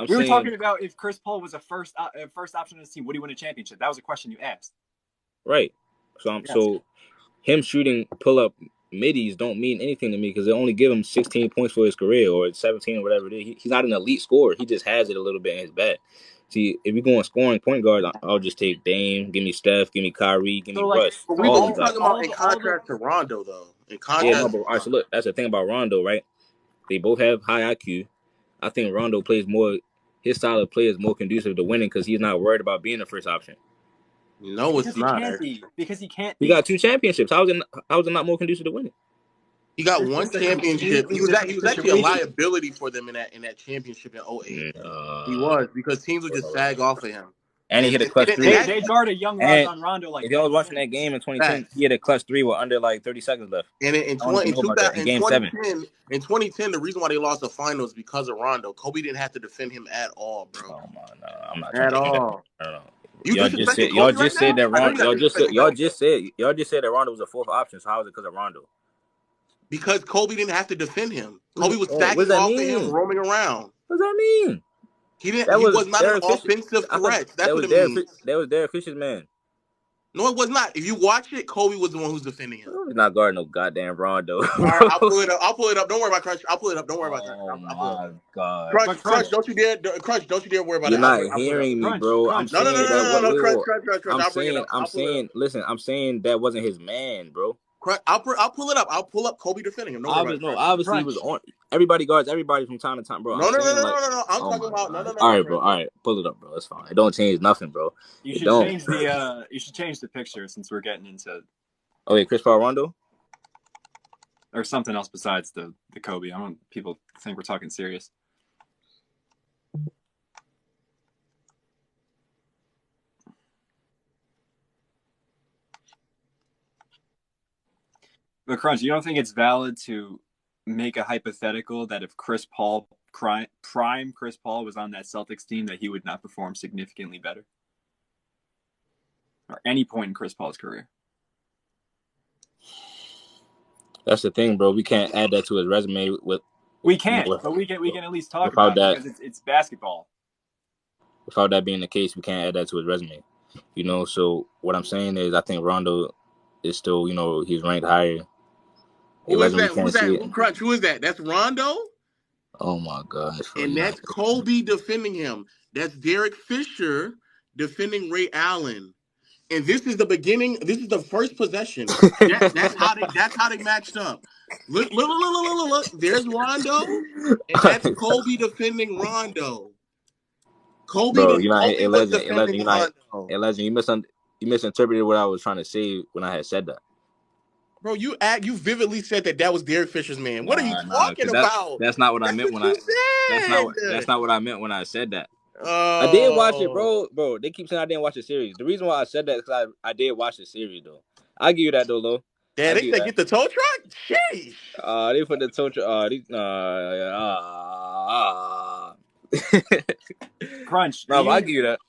We were talking about if Chris Paul was a first option on his team, would he win a championship? That was a question you asked. Right. So him shooting pull-up middies don't mean anything to me because they only give him 16 points for his career or 17 or whatever it is. He's not an elite scorer. He just has it a little bit in his bag. See, if you're going scoring point guard, I'll just take Dame, give me Steph, give me Kyrie, give me Russ. But we were talking about in contrast to Rondo, though. All right, so look, that's the thing about Rondo, right? They both have high IQ. I think Rondo plays more. His style of play is more conducive to winning because he's not worried about being the first option. No, it's not. Because he can't. He got 2 championships. How is it not more conducive to winning? He got 1 championship. He was actually a liability for them in that championship in 08. He was because teams would just sag off of him. And he hit a clutch 3. They guard a young Rajon Rondo like. If y'all was watching that game in 2010, he hit a clutch 3 with under like 30 seconds left. And in 2010, the reason why they lost the final is because of Rondo. Kobe didn't have to defend him at all, bro. Oh my, no, I'm not at all. Y'all just said that Rondo was a 4th option. So how is it because of Rondo? Because Kobe didn't have to defend him. Kobe was stacking off of him, roaming around. What does that mean? He was not an offensive threat. That's what it means. That was Derek Fisher's man. No, it was not. If you watch it, Kobe was the one who's defending him. He's not guarding no goddamn Rondo. All right, I'll pull it up. Don't worry about Crunch. I'll pull it up. Don't worry about that. Oh my God. Crunch, don't you dare worry about You're that. You're not hearing me, bro. I'm saying listen, I'm saying that wasn't his man, bro. I'll pull it up. I'll pull up Kobe defending him. Obviously he was on. Everybody guards everybody from time to time, bro. No. I'm talking about no. All right, bro. All right, pull it up, bro. That's fine. It don't change nothing, bro. You should change the picture since we're getting into. Okay, Chris Paul Rondo. or something else besides the Kobe. I don't want people think we're talking serious. But Crunch, you don't think it's valid to make a hypothetical that if Chris Paul, prime Chris Paul, was on that Celtics team, that he would not perform significantly better? Or any point in Chris Paul's career? That's the thing, bro. We can't add that to his resume with. We can't, but we can at least talk without about that, it because it's basketball. Without that being the case, we can't add that to his resume. You know, so what I'm saying is I think Rondo is still, you know, he's ranked higher. Who is that? Who's that? Who Crunch? Who is that? That's Rondo? Oh my gosh. And that's Kobe defending him. That's Derek Fisher defending Ray Allen. And this is the beginning. This is the first possession. That's how they matched up. Look. There's Rondo, and that's Kobe defending Rondo. Kobe was defending Rondo. Legend, you misinterpreted what I was trying to say when I had said that. Bro, you vividly said that was Derek Fisher's man. What are you talking about? That's not what I meant when I said. That's not what I meant when I said that. I did watch it, bro. Bro, they keep saying I didn't watch the series. The reason why I said that is because I did watch the series, though. I give you that, though, Lo. Damn, they said get the tow truck? Sheesh. They put the tow truck. Crunch. No, I give you that.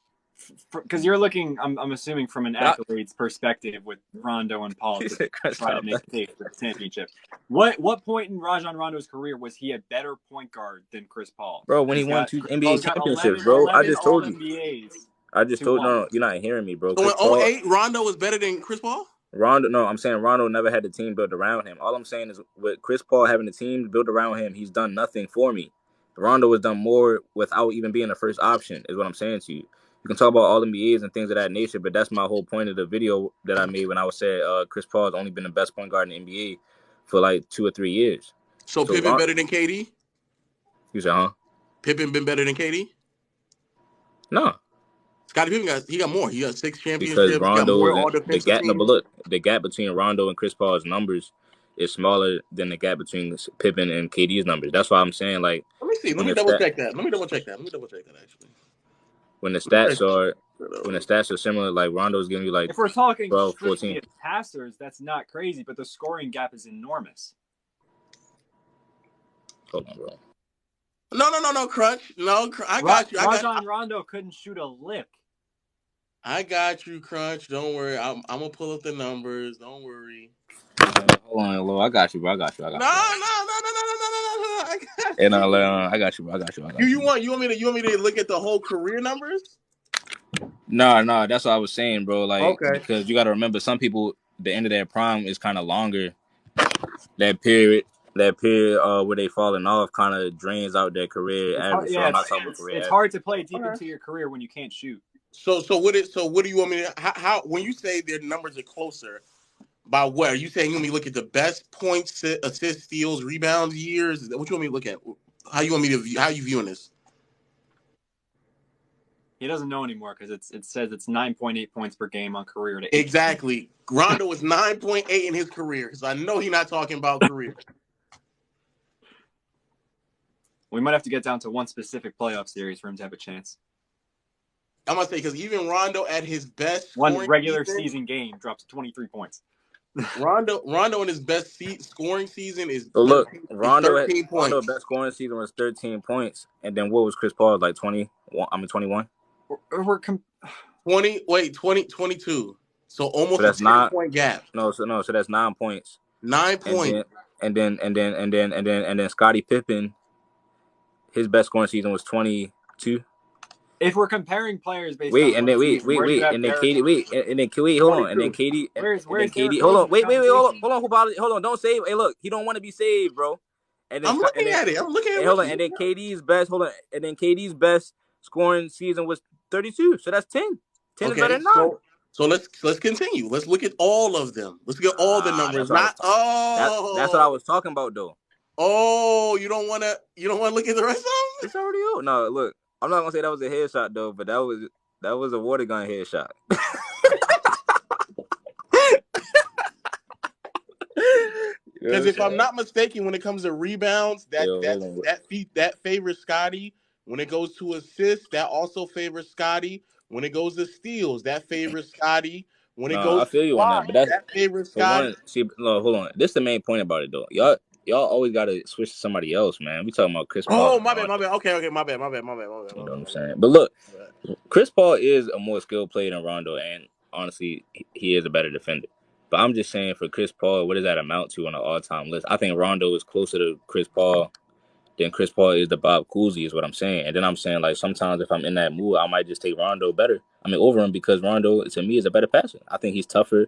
Because you're looking, I'm assuming, from an accolades perspective with Rondo and Paul to try to make a case for the championship. What point in Rajon Rondo's career was he a better point guard than Chris Paul? Bro, when he won 2 NBA championships, bro. I just told you. No, you're not hearing me, bro. So in 2008, Rondo was better than Chris Paul? I'm saying Rondo never had the team built around him. All I'm saying is with Chris Paul having the team built around him, he's done nothing for me. Rondo has done more without even being the first option, is what I'm saying to you. You can talk about all NBAs and things of that nature, but that's my whole point of the video that I made when I was saying Chris Paul has only been the best point guard in the NBA for like 2 or 3 years. So Pippen better than KD? You said, huh? Pippen been better than KD? No. Scottie Pippen he got more. He got 6 championships. Because Rondo, he got more all defensive teams. No, but look, the gap between Rondo and Chris Paul's numbers is smaller than the gap between Pippen and KD's numbers. That's why I'm saying, like. Let me see. Let me double check that. Actually. When the stats are similar, like Rondo's giving you like. If we're talking 12, 14 passers, that's not crazy, but the scoring gap is enormous. Hold on, bro. No, Crunch. No, I got you. Rajon Rondo couldn't shoot a lick. I got you, Crunch. Don't worry. I'm gonna pull up the numbers. Don't worry. Hold on, Lo. I got you, bro. I got you. No. I got you, bro. You want me to look at the whole career numbers? No, that's what I was saying, bro. Like, okay. Because you got to remember, some people, the end of their prime is kind of longer. That period where they falling off kind of drains out their career average. It's hard to play deep into your career when you can't shoot. So what do you want me to how when you say their numbers are closer? By what? Are you saying you want me to look at the best points, assists, steals, rebounds, years? What you want me to look at? How you want me to view? How you viewing this? He doesn't know anymore because it says it's 9.8 points per game on career to 8. Exactly. Rondo was 9.8 in his career, so I know he's not talking about career. We might have to get down to one specific playoff series for him to have a chance. I'm gonna say because even Rondo at his best, one regular season game drops 23 points. Rondo in his best scoring season is Rondo 13 points. Rondo's best scoring season was 13 points, and then what was Chris Paul's like 21? 22. So almost a 10-point gap. So that's 9 points. 9 points. And then Scottie Pippen, his best scoring season was 22. If we're comparing players based on and then KD, hold on, and then KD, hold on, don't save. Hey, look, he don't want to be saved, bro. And then, I'm looking at it. Hold on, and then KD's best scoring season was 32. So that's 10. 10 is better than 9. So let's continue. Let's look at all of them. Let's get all the numbers. That's what I was talking about, though. Oh, you don't want to look at the rest of them? It's already out. No, look. I'm not gonna say that was a headshot though, but that was a water gun headshot. Because if I'm not mistaken, when it comes to rebounds, Yo, that favors Scotty. When it goes to assists, that also favors Scotty. When it goes to steals, that favors Scotty. When it no, I goes to feel you on that, blocks, but that's that favors for Scotty. one. See, no, hold on. This is the main point about it though. Y'all always gotta switch to somebody else, man. We talking about Chris Paul Oh, and my bad, Rondo. my bad. Okay, my bad. You know what I'm saying? But look, Chris Paul is a more skilled player than Rondo, and honestly, he is a better defender. But I'm just saying, for Chris Paul, what does that amount to on an all-time list? I think Rondo is closer to Chris Paul than Chris Paul is to Bob Cousy, is what I'm saying. And then I'm saying, like, sometimes if I'm in that mood, I might just take Rondo over him, because Rondo, to me, is a better passer. I think he's tougher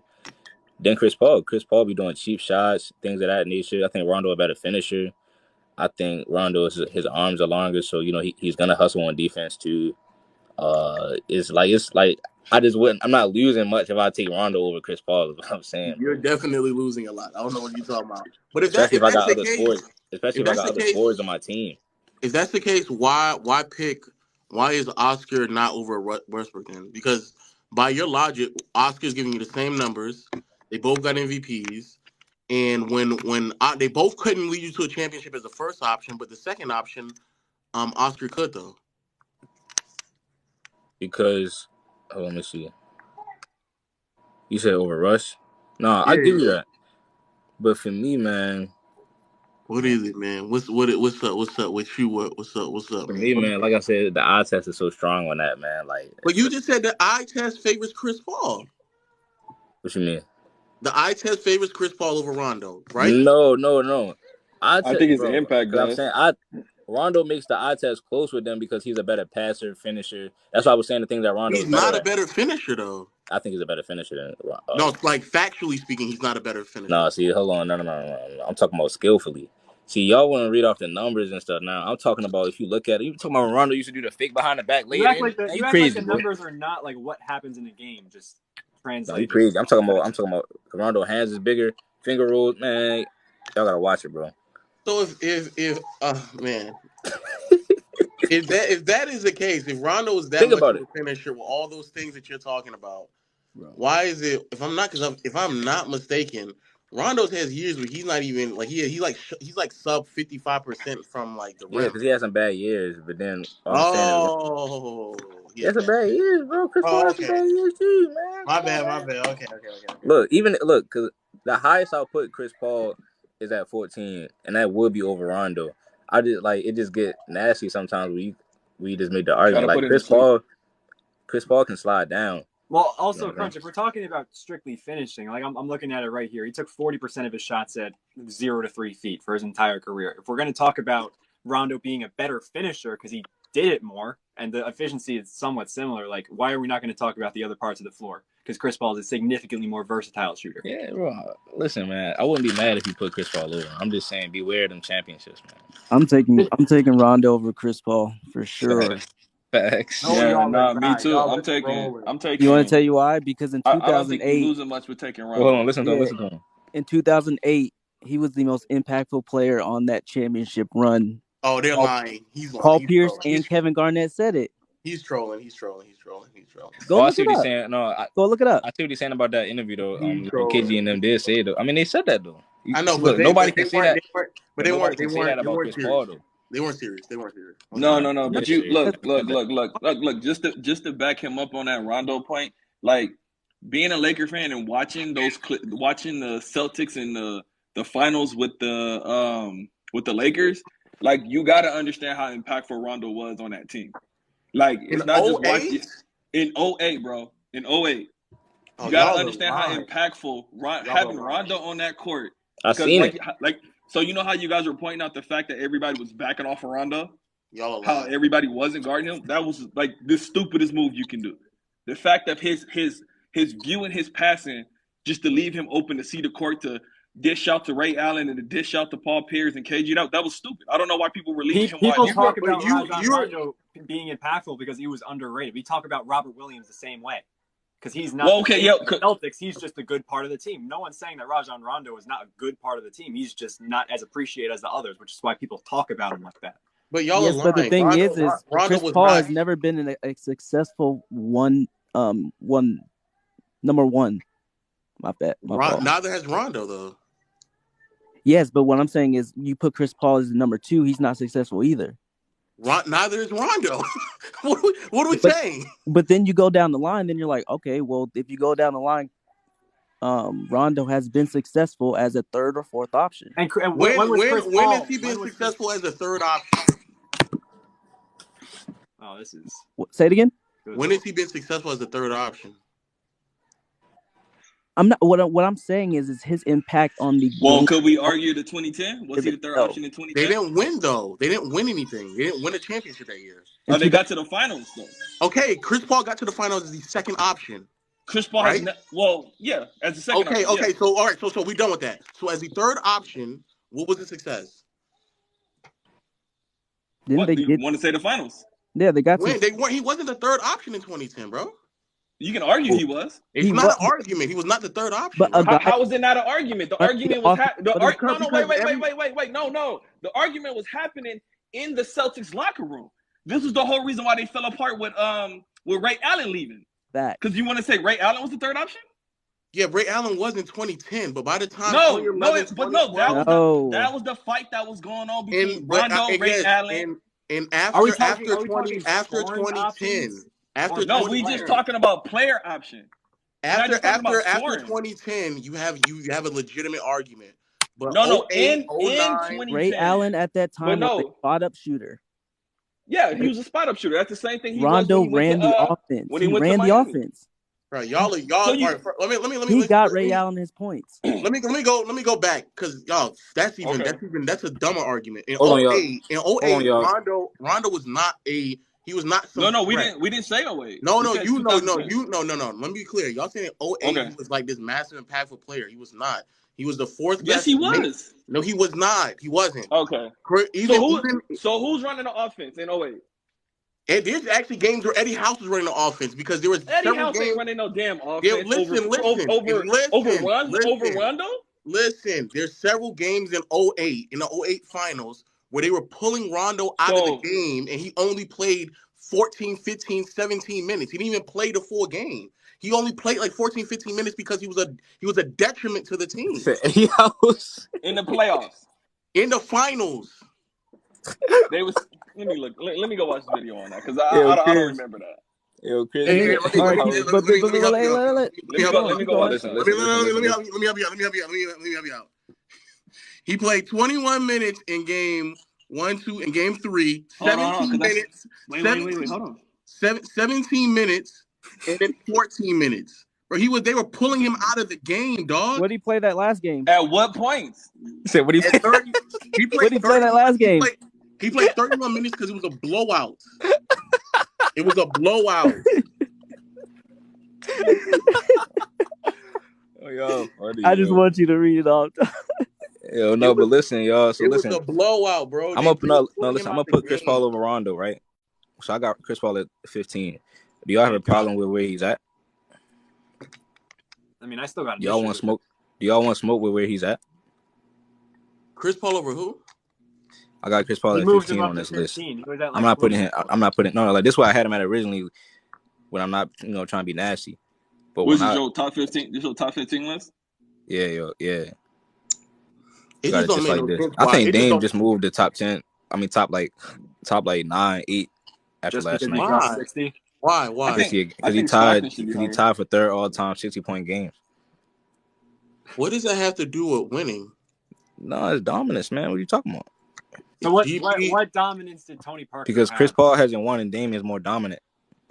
than Chris Paul. Chris Paul be doing cheap shots, things of that nature. I think Rondo a better finisher. I think Rondo, his arms are longer, so, he's going to hustle on defense, too. It's like I just wouldn't. I'm not losing much if I take Rondo over Chris Paul. Is what I'm saying, You're bro. definitely losing a lot. I don't know what you're talking about. But Especially if I that's got the other case, scores. Especially if if I that's got the other case, scores on my team. if that's the case, why is Oscar not over Westbrook then? Because by your logic, Oscar's giving you the same numbers. They both got MVPs. And when they both couldn't lead you to a championship as the first option, but the second option, Oscar could though. Because, let me see. You said over Russ? No, I Yeah. give you that. But for me, man, What is it, man? What's up? What's up with you? What's up, for man? me, man, like I said, the eye test is so strong on that, man. Like, But you just said the eye test favors Chris Paul. what you mean? The eye test favors Chris Paul over Rondo, right? No. Eye I test, think it's the bro. impact, Because I'm guys. saying, Rondo makes the eye test close with them because he's a better passer, finisher. That's why I was saying the things that Rondo He's is better not a at. better finisher though. I think he's a better finisher than. No, it's like factually speaking, he's not a better finisher. No, see, hold on, no. I'm talking about skillfully. See, y'all want to read off the numbers and stuff. Now, I'm talking about if you look at it. You talking about when Rondo used to do the fake behind the back You laid act in? like the Man, you you act like crazy, the bro. numbers are not like what happens in a game. Just No, you translated. crazy. I'm talking about Rondo hands is bigger, finger rolls. Man, y'all gotta watch it, bro. So if man, if that is the case, if Rondo is that Think much about of it, a finisher with all those things that you're talking about, bro. why is it? If I'm not mistaken, Rondo's has years where he's not even like he's like sub 55% from like the Yeah, rim. because he had some bad years, but then all I'm saying is Oh, he he had had some bad bad years. years, bro. Chris Paul Oh, had some okay. bad years too, man. My Come on, bad, my man. bad. Okay. Look, because the highest I'll put Chris Paul is at 14, and that would be over Rondo. I just like it just get nasty sometimes. We just made the Got argument to like put in the sleep. Chris Paul can slide down. Well, You know also, what I'm Crunch, if we're talking about strictly finishing, like I'm looking at it right here, he took 40% of his shots at 0 to 3 feet for his entire career. If we're going to talk about Rondo being a better finisher because he did it more and the efficiency is somewhat similar, like why are we not going to talk about the other parts of the floor? Because Chris Paul is a significantly more versatile shooter. Yeah, bro. Listen, man, I wouldn't be mad if you put Chris Paul over. I'm just saying, beware of them championships, man. I'm taking Rondo over Chris Paul for sure. Facts. No, Yeah, y'all are nah, me not. too. Y'all I'm are taking. trolling. I'm You want to taking. tell you why? Because in I don't think you're 2008, losing much with taking Well, hold on, Rondo. listen to him. yeah, Listen to him. in 2008, he was the most impactful player on that championship run. Oh, they're Paul, lying. He's Paul lying. Pierce and Kevin Garnett said it. He's trolling. Go Oh, I look see it what he's up. saying. No, Go look it up. I see what he's saying about that interview though. He's KG trolling. and them did say it though. I mean, they said that though. I know, but Look, nobody they can say weren't that, but nobody can say that they about weren't Chris Paul serious. though. They weren't serious. No, Nah, no, no. he But did you say it. look, He look, said that. look, look, look, look. Just to back him up on that Rondo point, like being a Laker fan and watching watching the Celtics in the finals with the Lakers, like you got to understand how impactful Rondo was on that team. Like In it's not just watching '08. in '08, bro. In '08, Oh, you got to y'all are understand how lying. impactful Y'all are having lying. Rondo on that court. I Because seen it. like so, you know how you guys were pointing out the fact that everybody was backing off of Rondo, Y'all are how lying. everybody wasn't guarding him. That was like the stupidest move you can do. The fact of his view and his passing, just to leave him open to see the court to dish out to Ray Allen and to dish out to Paul Pierce and KG. That was stupid. I don't know why people were leaving him wide You open. bro, Like but that. you Like you're Rondo being impactful because he was underrated. We talk about Robert Williams the same way because he's not well, the okay, face yeah, of c- the Celtics. He's just a good part of the team. No one's saying that Rajon Rondo is not a good part of the team. He's just not as appreciated as the others, which is why people talk about him like that. But y'all Yes, are but the lying. thing is Rondo Chris was Paul not. has never been a successful one number one. My fault. Neither has Rondo though. Yes, but what I'm saying is, you put Chris Paul as the number 2. He's not successful either. Neither is Rondo. What are we But saying? but then you go down the line, then you're like, okay, well, if you go down the line, Rondo has been successful as a third or fourth option. And When when was Chris when Paul? has he been When was Chris? successful as a third option? Oh, this is. Say it again. When has he been successful as a third option? I'm not. What I'm saying is his impact on the Well, game. could we argue the 2010? Was he the third No. option in They 2010? didn't win though. They didn't win anything. They didn't win a championship that year. Oh, they got to the finals though. Okay, Chris Paul got to the finals as the second option. Chris Paul Right? has yeah, as the second Okay, option. okay. Yeah. So all right, so we done with that. So as the third option, what was the success? Didn't What they do you get? want to say the finals? Yeah, they got When to. they weren't, he wasn't the third option in 2010, bro. You can argue he was. It's He not was- an argument. He was not the third option. But a bro. guy, How was it not an argument? The argument was but wait. No. The argument was happening in the Celtics locker room. This was the whole reason why they fell apart with Ray Allen leaving. that Because you want to say Ray Allen was the third option? Yeah, Ray Allen was in 2010, but by the time No, 2011, that was the fight that was going on between Rondo, Ray Allen. And Are we after talking 2010, options? after No, we just talking about player option. after just talking about 2010, you have a legitimate argument. But No, 08, in 09, 2010. Ray Allen at that time But was a spot up shooter. Yeah, he was a spot up shooter. That's the same thing he Rondo was when he ran went the to, offense. when He he went ran to the Miami. offense. Right, y'all. So you- All right, let me. He got Ray Allen his points. Let me go back because y'all. That's a dumber argument. In Hold on, y'all. 08, Hold on, y'all. Rondo was not a. He was not. No, we threat. didn't say 08. No, We said no. 2010. Let me be clear. Y'all saying in 08 Okay. he was like this massive, impactful player. He was not. He was the fourth best. Yes, he was. No, he was not. He wasn't. Okay. So who's running the offense in 08? And there's actually games where Eddie House was running the offense because there was Eddie several House games. ain't running no damn offense. Listen. Over Rondo? Listen, there's several games in 08, in the 08 finals, where they were pulling Rondo out of the game, and he only played 14, 15, 17 minutes. He didn't even play the full game. He only played like 14, 15 minutes because he was a detriment to the team. In the playoffs. In the finals. Let me look. Let me go watch the video on that because I don't remember that. Yo, Chris. Let me help you out. He played 21 minutes in game 1, 2, and game 3. 17 minutes. Wait, hold on. 17 minutes and then 14 minutes. Bro, they were pulling him out of the game, dog. What did he play that last game? At what point? Said what do you say? What did he play that last game? He played 31 minutes because it was a blowout. It was a blowout. Oh, yo, I just want you to read it off. Yo, no, but listen, y'all. So listen, it was a blowout, bro. I'm gonna put Chris Paul over Rondo, right? So I got Chris Paul at 15. Do y'all have a problem with where he's at? I mean, I still got. Do y'all want smoke? Do y'all want smoke with where he's at? Chris Paul over who? I got Chris Paul at 15 on this list. I'm not putting him. No. Like this is why I had him at originally. When I'm not, trying to be nasty. But was this your top 15? This your top 15 list? Yeah. It just don't make no sense. I think Dame just moved to top 10. I mean, top 9, 8 after just last night. Got 60. Why? Because he tied for third all-time 60-point games. What does that have to do with winning? No, it's dominance, man. What are you talking about? So what dominance did Tony Parker Because have? Chris Paul hasn't won and Dame is more dominant.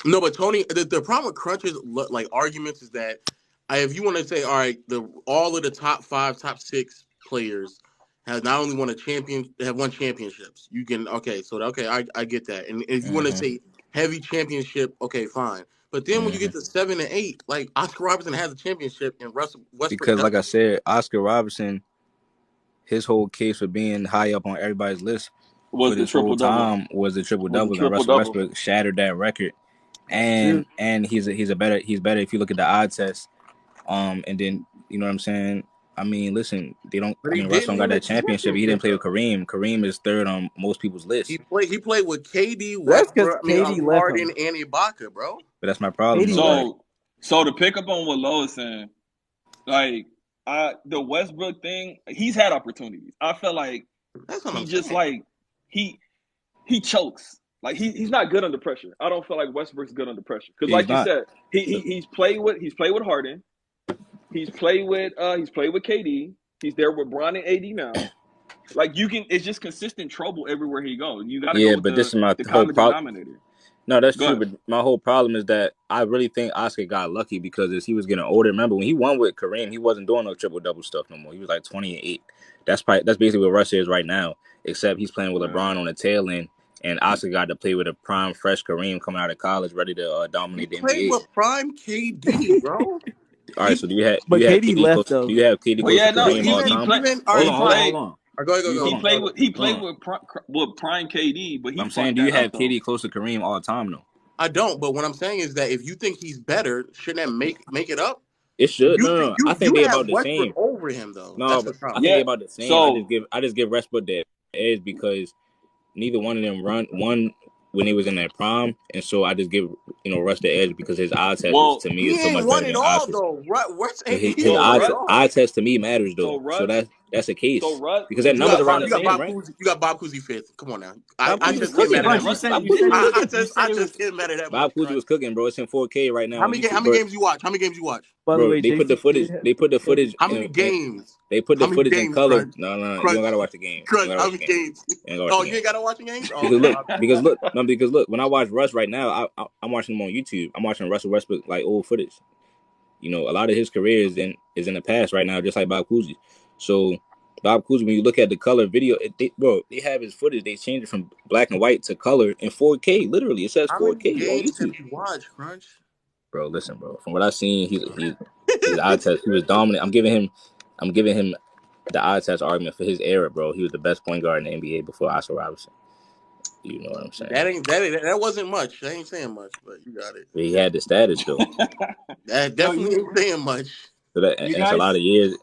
No, but Tony, the problem with Crunch's like arguments is that if you want to say, all right, all of the top 5, top 6 players have not only won have won championships. You can I get that. And if you want to say heavy championship, okay, fine. But then when you get to 7 and 8, like Oscar Robertson has a championship and Russell Westbrook. Because like I said, Oscar Robertson, his whole case for being high up on everybody's list was the triple double. Was the triple double. And Russell Westbrook shattered that record. And he's better if you look at the odd test. And then you know what I'm saying? I mean, listen, Russell got that championship. He didn't play with Kareem. Kareem is third on most people's list. He played with KD, Harden, and Ibaka, bro. But that's my problem. So to pick up on what Lo is saying, like The Westbrook thing, he's had opportunities. I feel like That's what he I'm just saying. like he chokes. Like he's not good under pressure. I don't feel like Westbrook's good under pressure because, He's like you not. said, he's played with Harden. He's played with KD. He's there with Bron and AD now. Like it's just consistent trouble everywhere he goes. You got to go Yeah, with but this is my the whole common problem. denominator. No, that's Go true. ahead. But my whole problem is that I really think Oscar got lucky because as he was getting older, remember when he won with Kareem, he wasn't doing no triple double stuff no more. He was like 20 and 8. That's basically what Russ is right now. Except he's playing with Right. LeBron on the tail end, and Oscar got to play with a prime, fresh Kareem coming out of college, ready to He dominate the played NBA. with prime KD, bro. All right, He so do But you have KD KD left close? Do though. you have KD Well, close to yeah, no, Kareem all time? even all Hold right. on, So hold on. go he Hold on, played go. with he hold played on. with prime KD, but he I'm saying, fucked do you that up have though. KD close to Kareem all time though? I don't, but what I'm saying is that if you think he's better, shouldn't that make it up? It should. You No, no, think no. I think you they have about the Westbrook same. over him though. No, That's the but I problem. think they Yeah. about the same. So I just give Westbrook the edge because neither one of them run one when he was in their prime, and so I just give Russ the edge because his eye test is well, to me He is so ain't much won better it than all Oscar's. though. West But ain't he his ain't so won it Russ all. eye test to me matters so though. So Russ that's a so case Russ because their You Russ numbers got around Bob. the You ended up got same, Bob right? Cousy. You got Bob Cousy fifth. Come on now. Bob I Cousy was just can't cooking, matter that bro. Russ much. Russ Bob ended Cousy was cooking. I it was just can't matter that Bob much, Cousy Crunch. was cooking, bro. It's in 4K right now on YouTube, How many bro. games you watch? How many games you watch? By the Bro, way, JC. They put the footage How many in games? they put How the many footage in games, color. Crunch? No, no, you don't Crunch. gotta watch the game. You don't Crunch. gotta How watch the many game. games? You ain't gotta watch Oh, the you game. ain't gotta watch the games. Oh, Because okay, look, my bad. because look, when I watch Russ right now, I'm watching him on YouTube. I'm watching Russell Westbrook like old footage. A lot of his career is in the past right now, just like Bob Cousy. So Bob Cousy, when you look at the color video, they have his footage. They changed it from black and white to color in 4K. Literally, it says How many 4K on games have YouTube. you watched, Crunch? Bro, listen, bro. From what I've seen, he's his eye test. He was dominant. I'm giving him the eye test argument for his era, bro. He was the best point guard in the NBA before Oscar Robertson. You know what I'm saying? That wasn't much. That ain't saying much, but you got it. But he had the status though. That So definitely ain't saying much. So that and you it's a lot guys of years,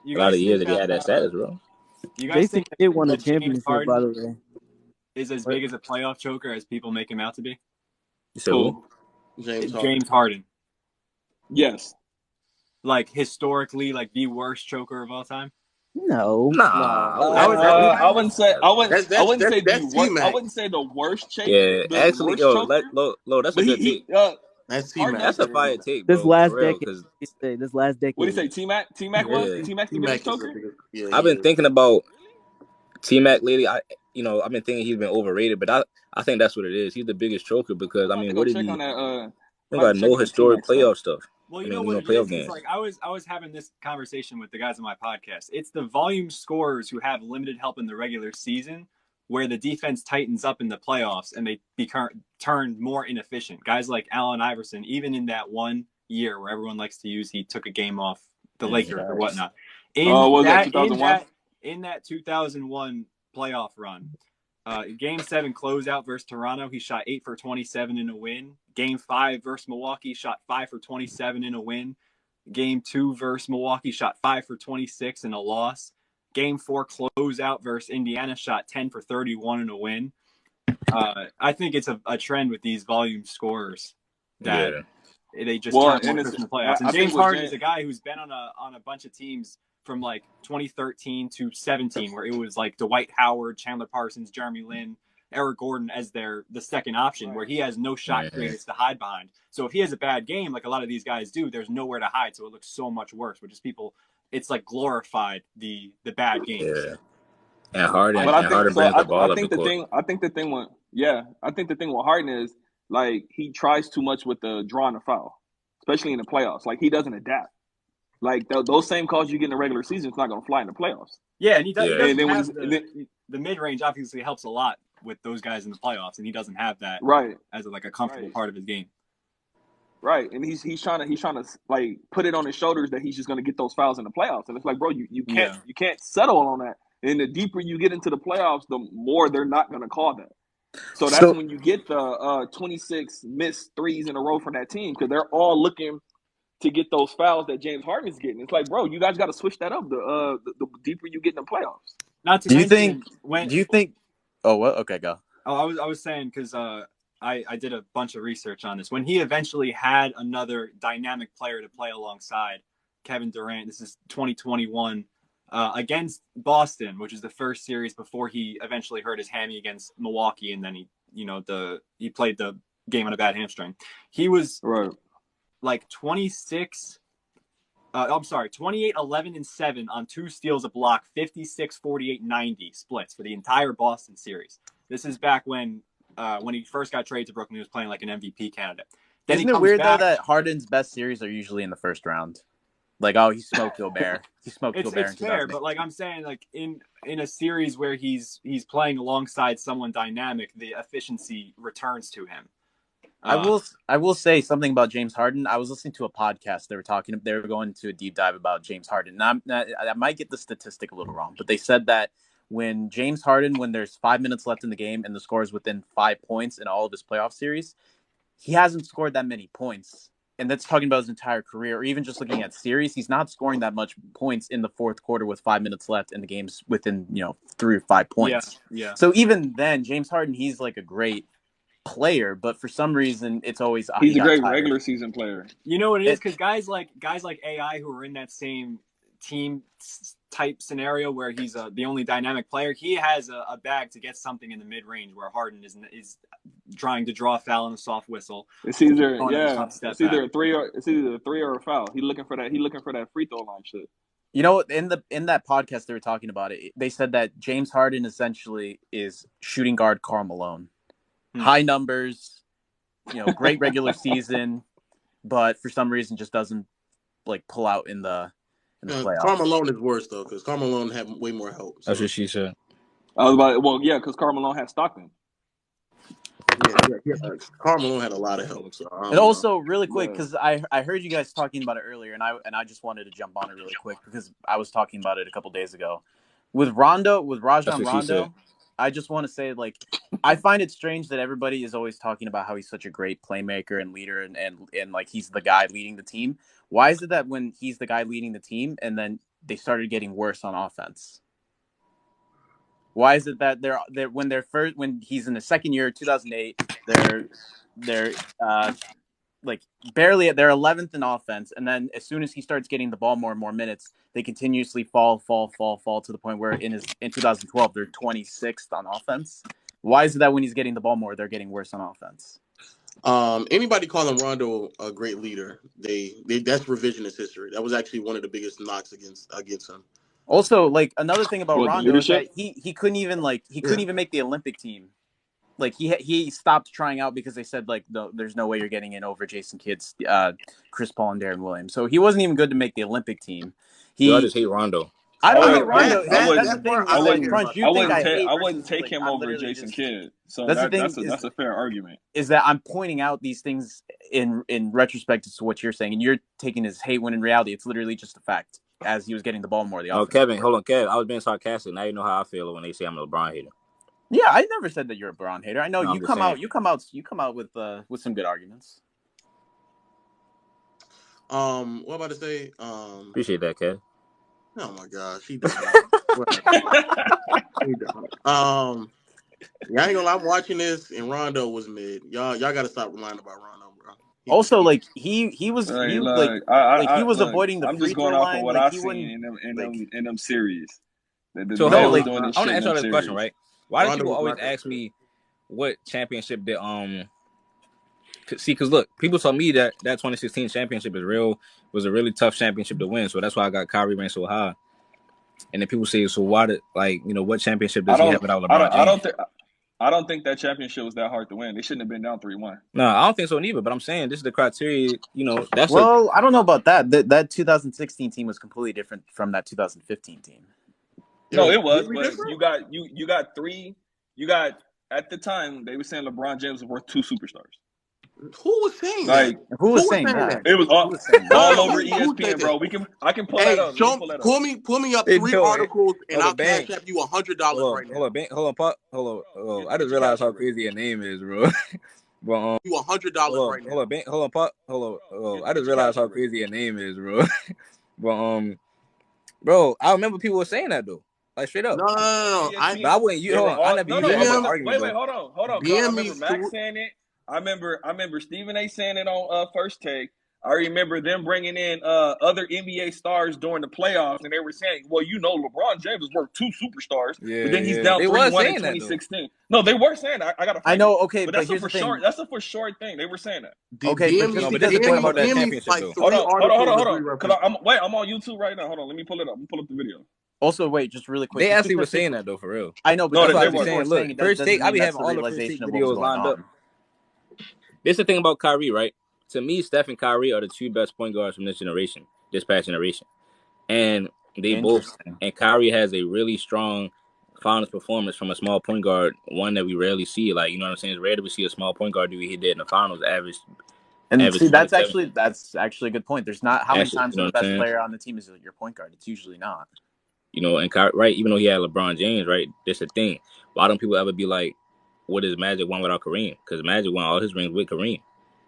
you guys think that he that had that status, bro. you guys JC think did win a that James championship, by Harden the way. is as What? big as a playoff choker as people make him out to be? You said who? who? James Harden. James Harden, Yes. like historically, like the worst choker of all time. No. Nah, That that I wouldn't say that's T I Mac. wouldn't say the Yeah, the actually, worst choker, that's a but good take. That's T Harden Mac. has That's a been. fire take, This bro, for last real. decade, Because this last What do you decade. say? T Mac was yeah, T Mac's T the biggest Mac is the choker. biggest. Yeah, I've he been is. thinking about T Mac lately. I've been thinking he's been overrated, but I think that's what it is. He's the biggest choker because I'm I about to mean, go what did check he? on that. He don't About got to check no on that T historic Mac stuff. playoff stuff. Well, I you know mean, what it playoff is? It's games. like I was having this conversation with the guys on my podcast. It's the volume scorers who have limited help in the regular season, where the defense tightens up in the playoffs and they turn more inefficient. Guys like Allen Iverson, even in that one year where everyone likes to use, he took a game off the Mhm. Lakers or whatnot. What was that? 2001. In that 2001 playoff run, Game 7 closeout versus Toronto, he shot 8 for 27 in a win. Game 5 versus Milwaukee, shot 5 for 27 in a win. Game 2 versus Milwaukee, shot 5 for 26 in a loss. Game 4 closeout versus Indiana, shot 10 for 31 in a win. I think it's a trend with these volume scorers that Yeah, they just Well, turn more and it's efficient in the playoffs. And I think James with Harden is James, a guy who's been on a bunch of teams from like 2013 to 17, where it was like Dwight Howard, Chandler Parsons, Jeremy Lin, Eric Gordon as the second option, where he has no shot Mhm. creators to hide behind. So if he has a bad game, like a lot of these guys do, there's nowhere to hide. So it looks so much worse, which is people. It's like glorified the bad games. Yeah. And Harden but I think Harden so. brings the ball up the court. I think the thing with I think the thing with Harden is like he tries too much with the drawing a foul, especially in the playoffs. Like he doesn't adapt. Like those same calls you get in the regular season, it's not going to fly in the playoffs. Yeah, and he Yeah. And doesn't then when have he's the mid range. Obviously, helps a lot with those guys in the playoffs, and he doesn't have that right, as like a comfortable part of his game. right, and he's trying to like put it on his shoulders that he's just going to get those fouls in the playoffs, and it's like, bro, you can't settle on that. And the deeper you get into the playoffs, the more they're not going to call that. So that's So when you get the 26 missed threes in a row from that team because they're all looking to get those fouls that James Harden's getting. It's like, bro, you guys got to switch that up. The deeper you get in the playoffs. Not to Do you mention think? when Do you think? Oh, what? Okay, go. I was saying because I did a bunch of research on this. When he eventually had another dynamic player to play alongside, Kevin Durant. This is 2021 against Boston, which is the first series before he eventually hurt his hammy against Milwaukee, and then he played the game on a bad hamstring. He was like 26. I'm sorry, 28, 11, and 7 on 2 steals, a block, 56, 48, 90 splits for the entire Boston series. This is back when he first got traded to Brooklyn, he was playing like an MVP candidate. Then Isn't it weird, though, that Harden's best series are usually in the first round? Like, he smoked Gobert. He smoked Gobert in 2008. It's fair, but like I'm saying, like in a series where he's playing alongside someone dynamic, the efficiency returns to him. I will say something about James Harden. I was listening to a podcast. They were going into a deep dive about James Harden. Now, I might get the statistic a little wrong, but they said that when James Harden, when there's 5 minutes left in the game and the score is within 5 points in all of his playoff series, he hasn't scored that many points. And that's talking about his entire career, or even just looking at series. He's not scoring that much points in the fourth quarter with 5 minutes left in the games within 3 or 5 points. Yeah. So even then, James Harden, he's like a great player, but for some reason it's always he's a great regular season player. You know what it is? Because guys like AI who are in that same team type scenario where he's the only dynamic player, he has a bag to get something in the mid range where Harden is trying to draw a foul and a soft whistle. It's either a three or a foul. He's looking for that free throw line shit. In that podcast they were talking about it. They said that James Harden essentially is shooting guard Karl Malone. High numbers, great regular season, but for some reason just doesn't like pull out in the playoffs. Karl Malone is worse though, because Karl Malone had way more help. So. That's what she said. Because Karl Malone had Stockton. Yeah. Karl Malone had a lot of help. So and also, really quick, because I heard you guys talking about it earlier, and I just wanted to jump on it really quick because I was talking about it a couple days ago with Rajon Rondo. I just want to say, like, I find it strange that everybody is always talking about how he's such a great playmaker and leader and like he's the guy leading the team. Why is it that when he's the guy leading the team and then they started getting worse on offense? Why is it that when he's in the second year, 2008, they're like barely they're 11th in offense, and then as soon as he starts getting the ball more and more minutes, they continuously fall to the point where in 2012 they're 26th on offense. Why is it that when he's getting the ball more, they're getting worse on offense? Anybody calling Rondo a great leader, that's revisionist history. That was actually one of the biggest knocks against him. Also, like another thing about Rondo is that he couldn't even make the Olympic team. Like he stopped trying out because they said like there's no way you're getting in over Jason Kidd's, Chris Paul, and Darren Williams. So he wasn't even good to make the Olympic team. I just hate Rondo. I don't hate Rondo. That's the thing. I wouldn't take him over Jason Kidd. So that's a fair argument. Is that I'm pointing out these things in retrospect to what you're saying, and you're taking his hate when in reality it's literally just a fact. As he was getting the ball more, Kevin, hold on, Kevin. I was being sarcastic. Now you know how I feel when they say I'm a LeBron hater. Yeah, I never said that you're a LeBron hater. I know you come out with some good arguments. What about to say? Appreciate that, Kev. Oh my gosh, he done. Yeah, I ain't gonna lie, I'm watching this and Rondo was mid. Y'all gotta stop relying about Rondo, bro. Also, like he was avoiding the free throw line. I'm just going off of what I've seen in them series. I want to answer this question, right? Why do people always ask me what championship did because look, people told me that 2016 championship was a really tough championship to win, so that's why I got Kyrie ranked so high. And then people say, so why did what championship does he have without LeBron James? I don't think that championship was that hard to win. They shouldn't have been down 3-1. No, I don't think so neither. But I'm saying this is the criteria. I don't know about that. That 2016 team was completely different from that 2015 team. No, it was. But you got three. You got at the time they were saying LeBron James was worth 2 superstars. Who was saying that? Who was saying that? It was all over ESPN, bro. I can pull that up. Pull me up 3 articles and I'll cash up you $100 right now. Hold on. I just realized how crazy your name is, bro. But you $100 right now. Hold on. I just realized how crazy your name is, bro. But bro, I remember people were saying that though. Like straight up. No. I wouldn't. I never used that argument. Wait, hold on. I remember Max saying it. I remember Stephen A. saying it on First Take. I remember them bringing in other NBA stars during the playoffs, and they were saying, "Well, LeBron James is worth 2 superstars, but Yeah, then he's yeah. down They 3-1 was in saying that though. 2016." No, they were saying that. I gotta I find it, know. Okay, but but here's the thing. that's a for sure thing. They were saying that. Okay, but No, just but because that's the it's thing one about that Give me championship like though. Hold 3 on, articles or 3 Cause references. I'm on YouTube right now. Hold on, let me pull it up. Let me pull up the video. Also, wait, just really quick. They Just actually because was saying people, that though, for real. I know, but No, just That's why I they because be were. people are saying, saying look, it first doesn't take. I mean be that's having the all the first take realization of what was videos going lined up. on. This is the thing about Kyrie, right? To me, Steph and Kyrie are the two best point guards from this generation, this past generation, and they both. Interesting. And Kyrie has a really strong finals performance from a small point guard, one that we rarely see. Like, you know what I'm saying? It's rare that we see a small point guard do what he did in the finals, And average see, 27. that's actually a good point. There's not how many Actually, you times know is the what I'm best saying? player on the team is your point guard? It's usually not. You know, and Kyrie, right? Even though he had LeBron James, right? That's the thing. Why don't people ever be like, "What is Magic won without Kareem?" Because Magic won all his rings with Kareem.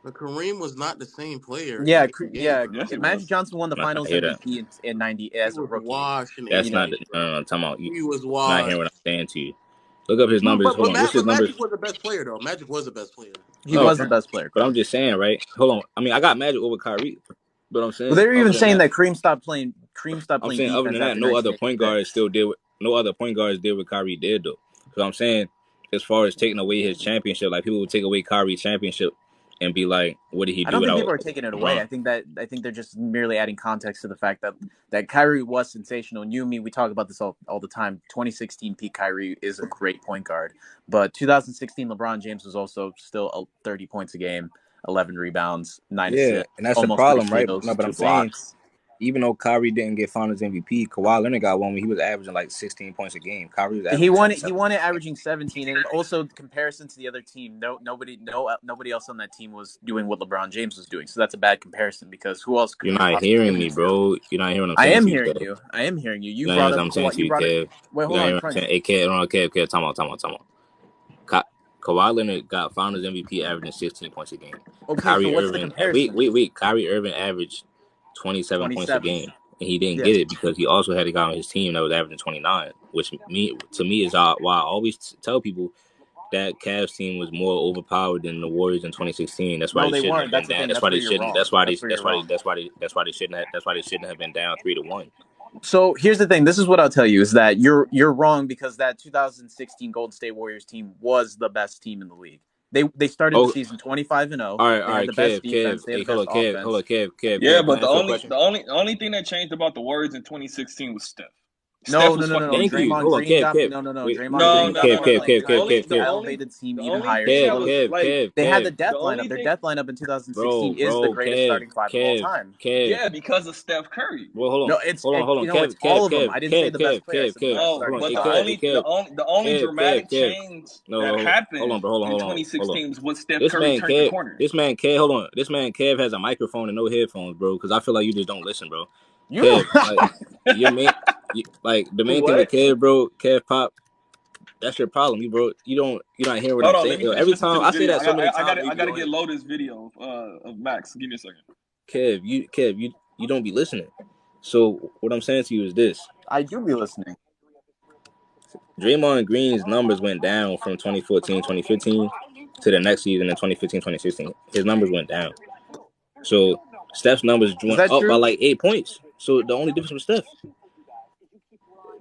But Kareem was not the same player in Yeah, the NBA, yeah. bro. Yes, he Magic was. Johnson won the I'm not trying to Finals hear that. MVP in '90 He as a was rookie. washed in That's You know, not. '88, bro. No, talking about you. He was Not hearing washed. what I'm saying to you. Look up his No, numbers. Hold on. What's his but numbers? Magic was the best player though. Magic was the best player. he No, was the best player, but I'm correct? just saying, right? Hold on. I mean, I got Magic over Kyrie, but I'm Well, saying they were other even than saying that, that Kareem stopped playing. Kareem stopped I'm playing saying other defense than that, after no other point guards 1986. still did. No other point guards did what Kyrie did though. So I'm saying, as far as taking away his championship, like people would take away Kyrie's championship and be like, what did he I do don't think without people are taking it away. LeBron? I think they're just merely adding context to the fact that Kyrie was sensational. And you and me, we talk about this all the time. 2016 peak Kyrie is a great point guard, but 2016 LeBron James was also still 30 points a game, 11 rebounds, 9 Yeah, assists, and that's the almost 3 problem, right? steals, No, but 2 I'm saying, blocks. even though Kyrie didn't get Finals MVP, Kawhi Leonard got one when he was averaging like 16 points a game. Kyrie was He averaging won it. He 27 won points it, a game. averaging 17, and also the comparison to the other team. Nobody else on that team was doing what LeBron James was doing. So that's a bad comparison because who else could You're he not possibly give hearing it me, to? bro. You're not hearing what I'm I saying am to you, hearing Kev. you. I am hearing you. You You're not hearing brought what up I'm saying Kawhi. to You you, brought it. Kev. Wait, You're hold not hearing on, what I'm Crunch. saying. Hey, Kev, hold on, Kev, time out. Kawhi Leonard got Finals MVP averaging 16 points a game. Okay, so Kyrie what's the Irving, comparison? Kyrie Irving averaged 27 points a 27. game, and he didn't Yeah. get it because he also had a guy on his team that was averaging 29, which to me is why I always tell people that Cavs team was more overpowered than the Warriors in 2016. That's why No, they they shouldn't weren't. have been That's the down. thing. That's where you're wrong. That's where you're wrong. That's why they shouldn't have been down 3-1. So here's the thing. This is what I'll tell you is that you're wrong because that 2016 Golden State Warriors team was the best team in the league. They started the Oh, season 25-0. all They had right, the best Kev. defense. They had Hey, the best hold on, offense. Yeah, Kev. Can but I ask you a question? the only thing that changed about the Warriors in 2016 was Steph. No, Steph no, was no, no, fucking no. Thank you. incredible. Draymond Hold on, Green Kev, got Kev. no. Wait, Draymond listen, No, Green no, got no, them no, no. playing Kev, time. They Kev, elevated the team The even only higher. thing See, that Kev, look, was Kev, like Kev, they had Kev, the death the lineup. only Their thing, death lineup in 2016 is the greatest Kev, starting five of all time. Kev. yeah, because of Steph Curry. Well, No, it's hold on, it's all of them. I didn't say the best player. I said the best No, Hold on, starting but hey, five. the only dramatic Kev. change No, that hold on, happened bro, in hold on. 2016 was when Steph Curry turned the Kev, corner. Hold on. This man, Kev, has a microphone and no headphones, bro. Because I feel like you just don't listen, bro. You Kev, like your main, like the main thing with What? Kev, bro, Kev Pop. That's your problem, you're not hearing what Hold I'm on, let saying. me Yo, finish every listening to time this I say video. that so many times, I you gotta don't get hear. low this video of Max. Give me a second. Kev, you don't be listening. So what I'm saying to you is this: I do be listening. Draymond Green's numbers went down from 2014, 2015 to the next season in 2015, 2016. His numbers went down. So Steph's numbers Is went that up by true? like 8 points. So the only difference was Steph.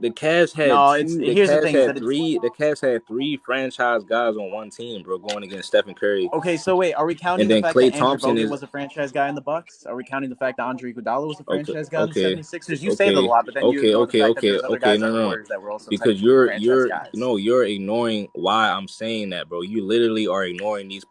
The Cavs had No, it's two. here's the thing is that it's The Cavs had three franchise guys on one team, bro, going against Stephen Curry, okay. So wait, are we and counting the then fact that Klay Andrew Thompson Bogut is was a franchise guy in the Bucks? Are we counting the fact that Andre Iguodala was a okay, franchise guy in the 76ers? You say that a okay, lot, but then you ignore the fact that there's other okay. guys No, on the no, no. Warriors that were also Because technically franchise guys. you're ignoring why I'm saying that, bro. You literally are ignoring these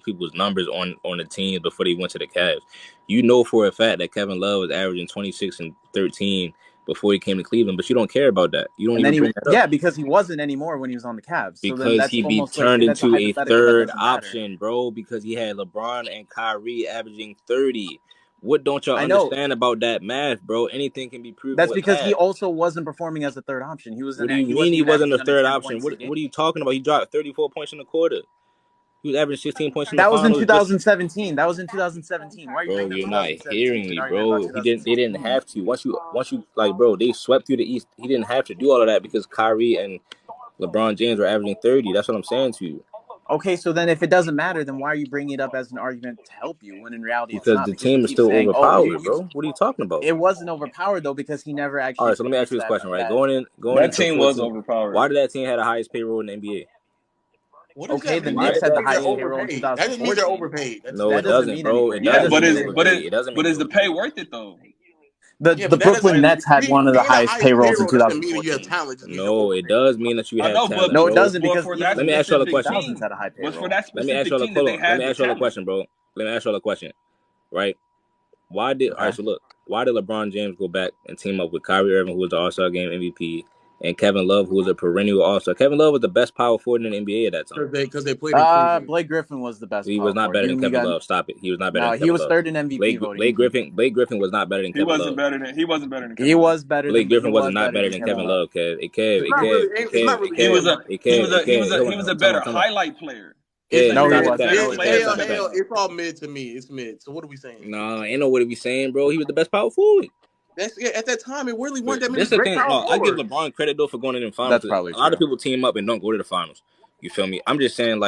people's numbers on the teams before they went to the Cavs. You know for a fact that Kevin Love was averaging 26 and 13 before he came to Cleveland, but you don't care about that. You don't And then even bring that up because he wasn't anymore when he was on the Cavs. So then because that's he be almost like turned that's a into a hypothetical that third doesn't matter. option, bro, because he had LeBron and Kyrie averaging 30. What don't y'all I know understand about that math, bro? Anything can be proven that's with because he math. also wasn't performing as a third option. What do you He mean wasn't he even wasn't averaging the under third 10 option? points a What are game. you talking about? He dropped 34 points in the quarter. He was averaging 16 points in the That was in finals. Just 2017. That was in 2017. Why are you bro, bringing up you're not 2017 hearing to an me, argument about bro. They didn't 2016? have to. Once you like, bro, they swept through the East. He didn't have to do all of that because Kyrie and LeBron James were averaging 30. That's what I'm saying to you. Okay, so then if it doesn't matter, then why are you bringing it up as an argument to help you when in reality it's Because not? the Because you team is keep still saying, "Oh, overpowered, bro. What are you talking about? it wasn't overpowered though," because he never All actually right, so let me ask experienced you this that. question, right? That Going That into team was 14, overpowered. why did that team have the highest payroll in the NBA? What does okay, that the mean? Why Knicks did had the that They're highest team? payroll in overpaid. That doesn't mean they're 2014. overpaid. No, That it doesn't doesn't, mean bro. anything. It That Yeah, doesn't doesn't but mean mean is anything. the pay worth it though? The Yeah, the but that Brooklyn doesn't Nets had one of the being the highest highest payrolls in payroll doesn't mean that you have 2014. talent. Just means you're No, it overpaid. does mean that you I have know, talent, No, it bro. doesn't but because for even that Let the me ask y'all a Pistons specific 2000s question. team, had a high but for payroll. that Let me ask specific y'all a team, that hold they on. Let me had the ask y'all a talent. question, bro. Let me ask y'all a question. Right? Why did all Okay. right? So look, why did LeBron James go back and team up with Kyrie Irving, who was the All-Star Game MVP, and Kevin Love, who was a perennial All-Star? Kevin Love was the best power forward in the NBA at that time. Because they played in Cleveland. Blake Griffin was the best He was power not forward. better than You Kevin got Love. Stop it. He was not better no. than He Kevin was Love. third in MVP voting. Blake Griffin was not better than Kevin Love. He wasn't better than He Kevin Love. was better Blake than Griffin was not better than Kevin Kevin Love. Love. Kev, it Kev, It's it not Kev, really. it It's not Kev, really. it He Kev, was About a it. it Kev, it Kev. Hold he on, was a time better out, time out. highlight player. It's Kev, No, he stop mid. it, wasn't. stop it. No, It's he Kev, wasn't. hell, stop it, hell. stop it. It's all mid to me. It's mid. So what are we saying? Nah, ain't know what we saying, bro. He was the best power forward. That's at that time. It really weren't But that many that's the great thing. power No, I give forwards. LeBron credit though for going to the finals. That's 'Cause probably a lot of true. people team up and don't go to the finals. You feel me? I'm just saying,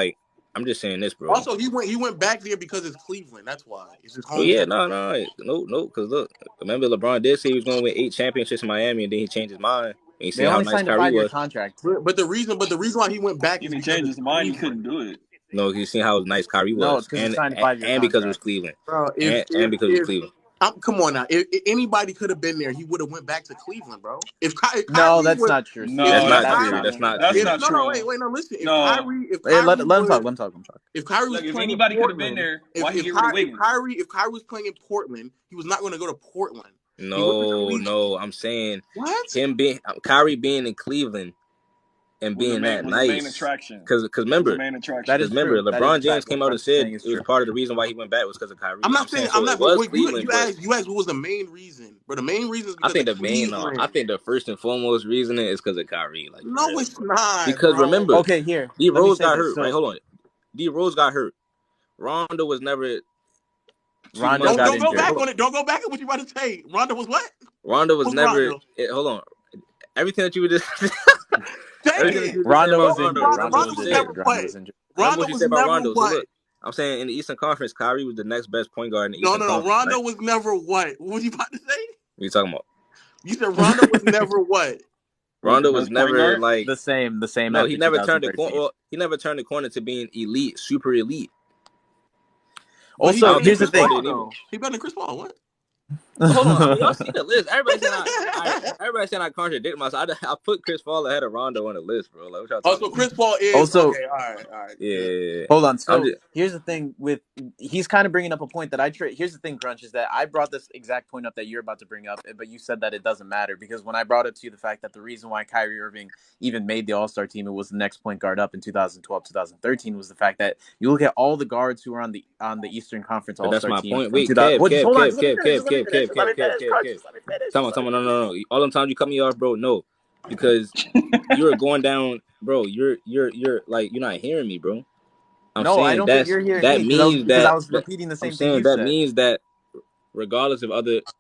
this, bro. Also, he went back there because it's Cleveland. That's why it's his Oh yeah, hometown. no. Because look, remember LeBron did say he was going to win 8 championships in Miami, and then he changed his mind. And you They see how only nice signed a Kyrie 5-year was. contract. But the reason why he went back If is he because changed it's his mind, he couldn't Cleveland. do it. No, you seen how nice Kyrie No, it's was, because he signed a 5-year and because it was contract. Cleveland, Bro, and because it was Cleveland. come on now, if anybody could have been there, he would have went back to Cleveland, bro. If No, Kyrie that's was, not true, if That's No, Steven. if not that's not That's true. not Kyrie, That's true. true. not That's if true. not no no true. wait no listen, No. if Hey, Kyrie let him was talk. Let him talk. Let him talk. if Kyrie was Look, if playing in anybody could have been Portland, there, why he get rid of Wiggins? If Kyrie was playing in Portland, he was not going to go to Portland. He went to Cleveland. No. I'm saying What? Kyrie being in Cleveland and being that Was the main nice. attraction. Because Was the remember, main That attraction. is true. That is LeBron a James fact. came What out and Crunch is said saying is it was true. part of the reason why he went back was because of Kyrie. I'm not I'm saying saying I'm so. It not. But was wait, Cleveland, but you asked what was the main reason? But the main reason is I because think of I Cleveland. think the first and foremost reasoning is because of Kyrie, like for No, real, it's bro. not, Because bro. remember, Okay, here. D Let me Rose say got this. hurt, right? So Hold on, D Rose got hurt. Rondo was never too Rondo much. Don't got don't go injured. back on it. Don't go back on what you about to say. Rondo was what? Rondo was Who's never. Rondo? Hold on, everything that you were just, Say everything that it. you were just saying Rondo about was Rondo, Rondo. injured. Rondo, Remember Rondo what Rondo you was was said. never injured. Rondo what? was injured. Remember Rondo what you was said about never Rondo. So what? look, I'm saying in the Eastern Conference, Kyrie was the next best point guard in the No, Eastern no, no. Conference, right? Rondo was never what? What was you about to say? What are you talking about? You said Rondo was never what? Was the Rondo was best point never guard? like The same no, he after never turned the 2013. corner. Well, he never turned the corner to being elite, super elite. But he I Also, better don't than think here's the Chris Chris Paul thing. Paul didn't either. though. He better than Chris Paul. What? But hold on, I mean, y'all see the list. Everybody saying I contradict myself. I put Chris Paul ahead of Rondo on the list, bro. Like what y'all Oh, talking so about? Chris Paul is Also, okay. All right, good. Yeah, hold on. I'm So just here's the thing with he's kind of bringing up a point that here's the thing, Crunch, is that I brought this exact point up that you're about to bring up, but you said that it doesn't matter because when I brought up to you the fact that the reason why Kyrie Irving even made the All-Star team, it was the next point guard up in 2012, 2013, was the fact that you look at all the guards who were on the Eastern Conference but that's All-Star my team point. from Wait, 2000. Kev, Well, just Kev, hold on, Kev, just let me Kev, finish, Kev, just let me Kev, finish, Kev, just let Kev, me Kev, finish, Kev, Crunch, Kev. just let me finish, Tell just me, let me no. All the times you cut me off, bro. No, because you are going down, bro. You're like you're not hearing me, bro. I'm No, I saying don't think you're hearing me that means because I that was repeating the I'm same thing saying you that said. means that regardless of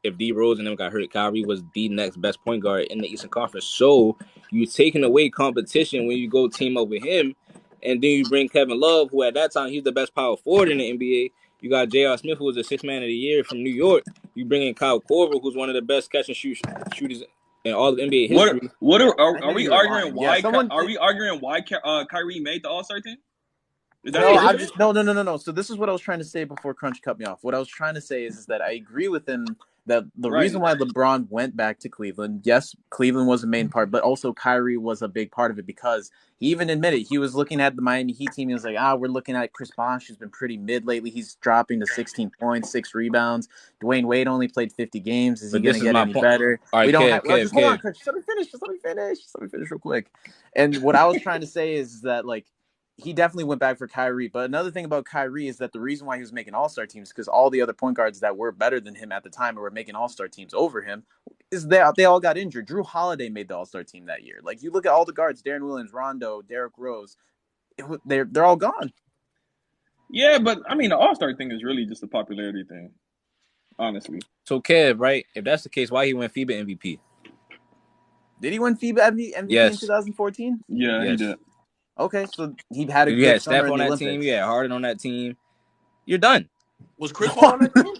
if D Rose and them got hurt, Kyrie was the next best point guard in the Eastern Conference. So you're taking away competition when you go team up with him, and then you bring Kevin Love, who at that time he's the best power forward in the NBA. You got J.R. Smith, who was the sixth man of the year from New York. You bring in Kyle Korver, who's one of the best catch and shooters in all of NBA history. I Are think we you're arguing lying. Yeah, why? someone. Are we arguing why Kyrie made the All Star team? Is that No, the Yeah, I'm argument? just no. So this is what I was trying to say before Crunch cut me off. What I was trying to say is that I agree with him that the reason Right. why LeBron went back to Cleveland, yes, Cleveland was the main part, but also Kyrie was a big part of it because he even admitted he was looking at the Miami Heat team. He was like, we're looking at Chris Bosh, who's been pretty mid lately. He's dropping to 16 points, 6 rebounds. Dwayne Wade only played 50 games. Is he but going this to is get my any point. better? All We right, don't have. Well, just hold on, Kev. Crunch. Just let me finish. Just let me finish real quick. And what I was trying to say is that like. He definitely went back for Kyrie. But another thing about Kyrie is that the reason why he was making all-star teams because all the other point guards that were better than him at the time or were making all-star teams over him is they all got injured. Drew Holiday made the all-star team that year. Like you look at all the guards, Darren Williams, Rondo, Derrick Rose, they're all gone. Yeah, but I mean, the All Star thing is really just a popularity thing, honestly. So Kev, right? If that's the case, why he win FIBA MVP? Did he win FIBA MVP in Yes, 2014? Yeah, he yes. did. Okay, so he had a If you good had summer Steph in on the that team, Olympics. you had Harden on that team, you're done. Was Chris Paul on that team?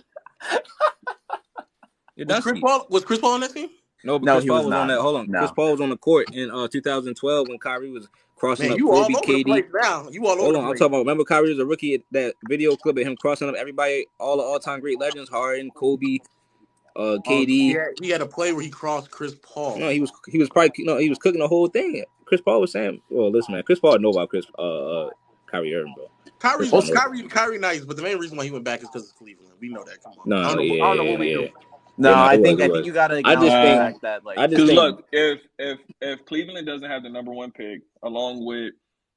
You're done. Was Chris Paul on that team? No, but No, Chris he Paul was was on not. that. Hold on, Chris No. Paul was on the court in 2012 when Kyrie was crossing Man, up you all Kobe, over the place KD. now. You all over Hold the on, I'm place. talking about. Remember, Kyrie was a rookie. That video clip of him crossing up everybody, all the all-time great legends: Harden, Kobe, Oh, KD. he had a play where he crossed Chris No, Paul. he was probably he was cooking the whole thing. Chris Paul was saying, "Well, listen, man, Chris Paul know about Kyrie Irving, bro. Chris Paul know. Kyrie nice, but the main reason why he went back is because of Cleveland. We know that. Come on, No, I don't know. I don't know what we yeah. do. No, Yeah, no, I it was, think it I think was. you got to I acknowledge just the think, fact that like I just Because think, look, if Cleveland doesn't have the number one pick, along with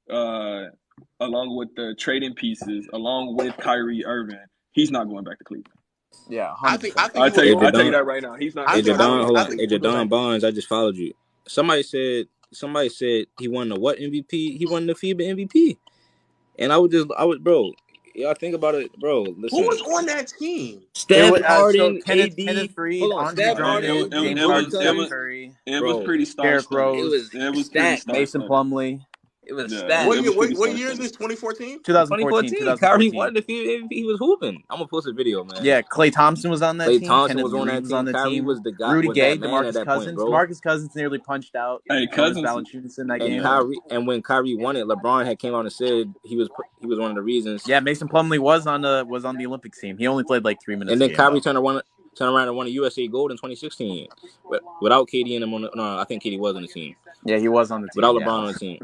the trading pieces, along with Kyrie Irving, he's not going back to Cleveland. yeah, I 100%. think I think he I'll would tell you. go. I'll tell you Jadon, that right now. He's not. I He's think not I going think back I to hold on, think he Cleveland. would go back. Jadon Barnes, I just followed you. Somebody said he won the what MVP? He won the FIBA MVP. And bro. Y'all think about it, bro. Who Listen, was on that team? It Steph was so Harden, Kenneth AD. Freed, Hold on, Andre Steph Harden, Drummond, It, James AD, it Klay Harden, was it Steph was Thompson, Curry, it was bro. pretty star Derrick studded. Rose, It was pretty Stacked. star Mason studded. Plumlee. It was Yeah, stacked. it was pretty What star year is studded. this? 2014. 2014, 2014, Kyrie 2014. won the FIBA MVP. He was hooping. I'm gonna post a video, man. Yeah, Klay Thompson was on that Klay team. Thompson Kenneth was on Reed that was team. on the Kyrie team. was the guy, Rudy was Gay, that man at DeMarcus that point, Cousins. bro. DeMarcus Cousins nearly punched out Hey, Jonas Cousins. Valanciunas in that And game. Yeah. Kyrie, and when Kyrie won it, LeBron had came out and said he was one of the reasons. Yeah, Mason Plumlee was on the Olympics team. He only played like 3 minutes And a then game Kyrie though. turned around and won a USA Gold in 2016, but without KD and him on. No, I think KD was on the team. Yeah, he was on the Without team. Yeah. LeBron on the team.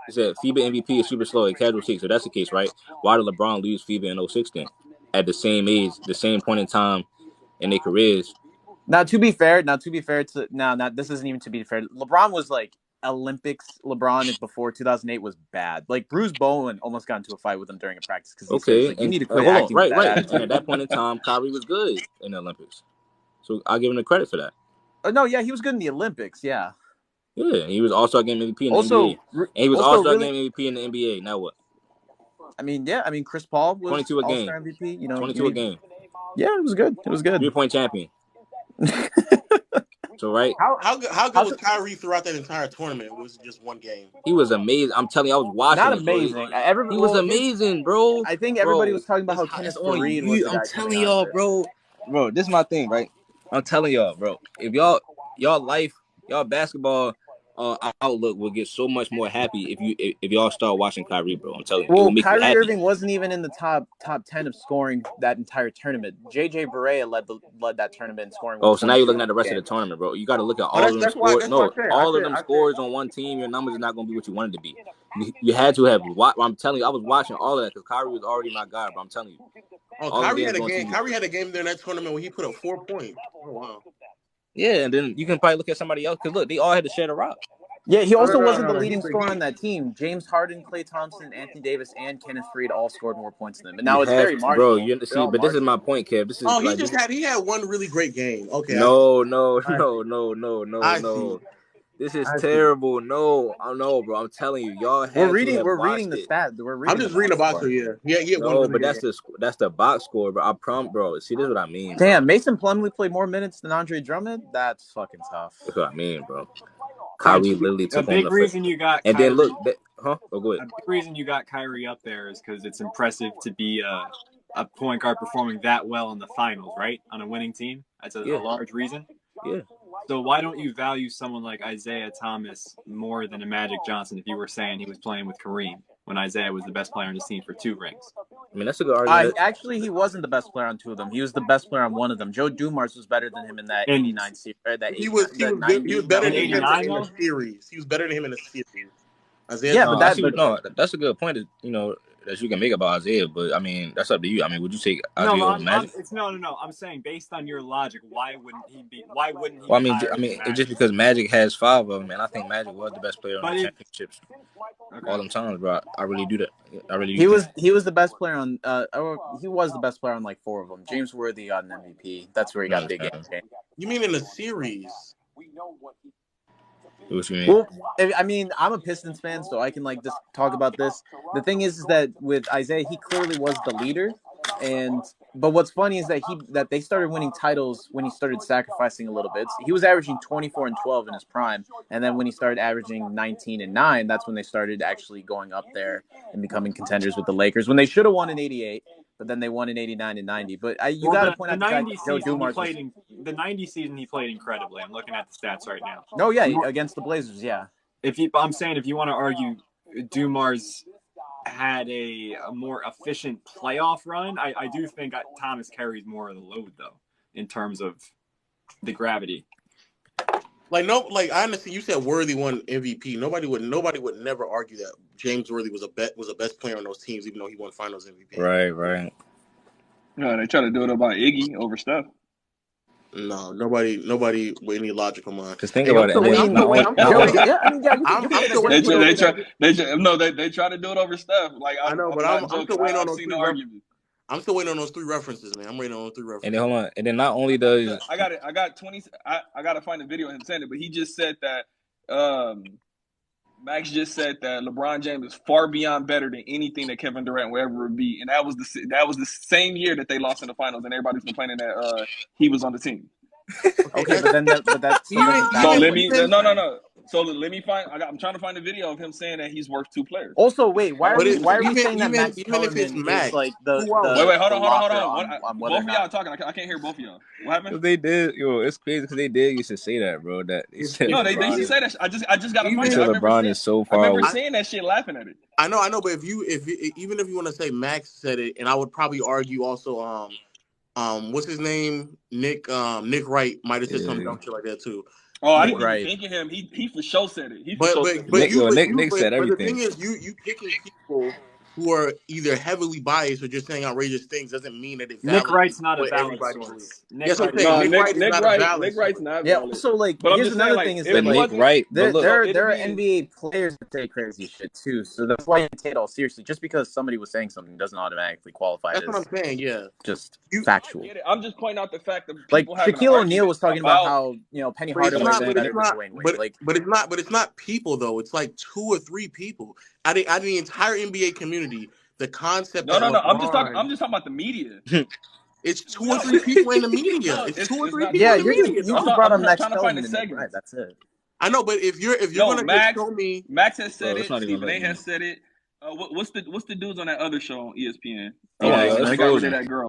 He said FIBA MVP is super slow at casual seats. So that's the case, right? Why did LeBron lose FIBA in 06 then? At the same age, the same point in time in their careers. Now to be fair to not this isn't even to be fair. LeBron was like Olympics LeBron before 2008 was bad. Like Bruce Bowen almost got into a fight with him during a practice because he said he's Okay, like, you and need to quit hold on, acting with that right. And at attitude. that point in time, Kyrie was good in the Olympics. So I'll give him the credit for that. No, yeah, he was good in the Olympics. Yeah. Yeah, he was All-Star Game MVP in the NBA. Also, And he was also All-Star really, Game MVP in the NBA. Now what? I mean, yeah, I mean, Chris Paul was 22 a game. All-Star MVP. You know, 22 a game. yeah, it was good. It was good. 3-point champion. So right, How good was Kyrie throughout that entire tournament? Was it just one game? he was amazing. I'm telling you, I was watching Not it, bro. amazing. He was amazing, bro. I think everybody Bro, was talking about how it's Kenneth on Fareed was you. the I'm guy coming telling out of y'all, it. bro. Bro, this is my thing, right? I'm telling y'all, bro. If y'all life, y'all basketball outlook will get so much more happy if y'all start watching Kyrie, bro. I'm telling you, it will Well, make you Kyrie happy. Irving wasn't even in the top 10 of scoring that entire tournament. JJ Barea led that tournament in scoring. Oh, so now you're looking at the rest of the games. tournament, bro. You got to look at Oh, all of them that's why. scores. That's why No, I said. all of them scores on one team. Your numbers are not going to be what you wanted to be. You had to have. I'm telling you, I was watching all of that because Kyrie was already my guy, bro. I'm telling you, Oh, all the Kyrie games had a on game. TV. Kyrie had a game during that tournament where he put up 4 points. Oh wow. Yeah, and then you can probably look at somebody else because look, they all had to share the rock. Yeah, he also wasn't the No. leading scorer on that team. James Harden, Klay Thompson, Anthony Davis, and Kenneth Freed all scored more points than him. And now it's very bro. marginal. You see, but this is my point, Kev. This is Oh, like this. he had one really great game. Okay, No. I see. This is I see. terrible. No, I know, bro. I'm telling you, y'all had to have We're reading watched the it. stat. We're I'm reading the just reading the box score. score. Yeah, he had one No, really but good game. that's the box score, bro. Bro. See, this is what I mean, bro. Damn, Mason Plumlee played more minutes than Andre Drummond? That's fucking tough. That's what I mean, bro. Kyrie literally A took home big the first. reason you got And Kyrie, then look, Oh, go ahead. a big reason you got Kyrie up there is because it's impressive to be a point guard performing that well in the finals, right? On a winning team. That's a large reason. Yeah. So why don't you value someone like Isaiah Thomas more than a Magic Johnson if you were saying he was playing with Kareem when Isaiah was the best player on his team for 2 rings? I mean, that's a good argument. Actually, he wasn't the best player on 2 of them. He was the best player on 1 of them. Joe Dumars was better than him in that 89 series. He was better than him in '89 the series. He was better than him in the series. Yeah, No, that's a good point. That you can make about Isaiah, but I mean, that's up to you. I mean, would you take Isaiah over Magic? No. I'm saying based on your logic, why wouldn't he be? Why wouldn't he? Well, be it's just because Magic has 5 of them, and I think Magic was the best player on the championships all them times, bro. I really do that. I really do. He was the best player on. He was the best player on like 4 of them. James Worthy got an MVP. That's where he got big game. You mean in the series? What you mean? Well, I mean, I'm a Pistons fan, so I can like just talk about this. The thing is that with Isaiah, he clearly was the leader, and But what's funny is that they started winning titles when he started sacrificing a little bit. He was averaging 24 and 12 in his prime, and then when he started averaging 19 and 9, that's when they started actually going up there and becoming contenders with the Lakers. When they should have won in '88, but then they won in '89 and '90. But you got to point out the fact that Joe Dumars the '90 season he played incredibly. I'm looking at the stats right now. No, yeah, against the Blazers, yeah. I'm saying if you want to argue Dumars had a more efficient playoff run, I do think Thomas carries more of the load though in terms of the gravity. Honestly, you said Worthy won MVP. Nobody would never argue that James Worthy was a best player on those teams, even though he won Finals MVP. Right. No, they try to do it about Iggy over Steph. No, nobody with any logical mind. Just think about it. They try to do it over Steph. Like I know, but I'm still waiting on those three arguments. I'm still waiting on those 3 references, man. I'm waiting on those 3 references. And then hold on. And then not only does I got 20. I got to find a video of him saying it, but he just said that. Max just said that LeBron James is far beyond better than anything that Kevin Durant will ever be, and that was the same year that they lost in the finals, and everybody's complaining that he was on the team. Okay, but that's so let me no. So let me find. I'm trying to find a video of him saying that he's worth 2 players. Also, wait, why are we saying that Max Kellerman is like the wait, hold on. Both of y'all talking. I can't hear both of y'all. What happened? They did, it's crazy because they did used to say that, bro. That they said no, they used to say that. I just got to find it. LeBron is so far. I remember saying that shit, laughing at it. I know, but even if you want to say Max said it, and I would probably argue also, what's his name? Nick Wright might have said some dumb shit like that too. Oh, I didn't even think of him. He for sure said it. Nick said everything. But the thing is, you picking people who are either heavily biased or just saying outrageous things doesn't mean that it's valid. Nick Wright's not a valid source. Nick Wright's not yeah. Also, but here's another thing is that Nick Wright. There are NBA players that say crazy shit too. So that's why you take it all seriously. Just because somebody was saying something doesn't automatically qualify. That's what I'm saying. Yeah, just factual. I'm just pointing out the fact that like Shaquille O'Neal was talking about how Penny Hardaway was better than Dwayne Wade. But it's not people though. It's like 2 or 3 people out of the entire NBA community. The concept. No. I'm just talking about the media. It's 2 or 3 people in the media. It's 2 or 3 people. Yeah, in the media. You just brought up Max Kellerman. Right, that's it. I know, but if you're gonna show me, Max has said it. Stephen A has said it. What's the dudes on that other show on ESPN? They got rid of that girl.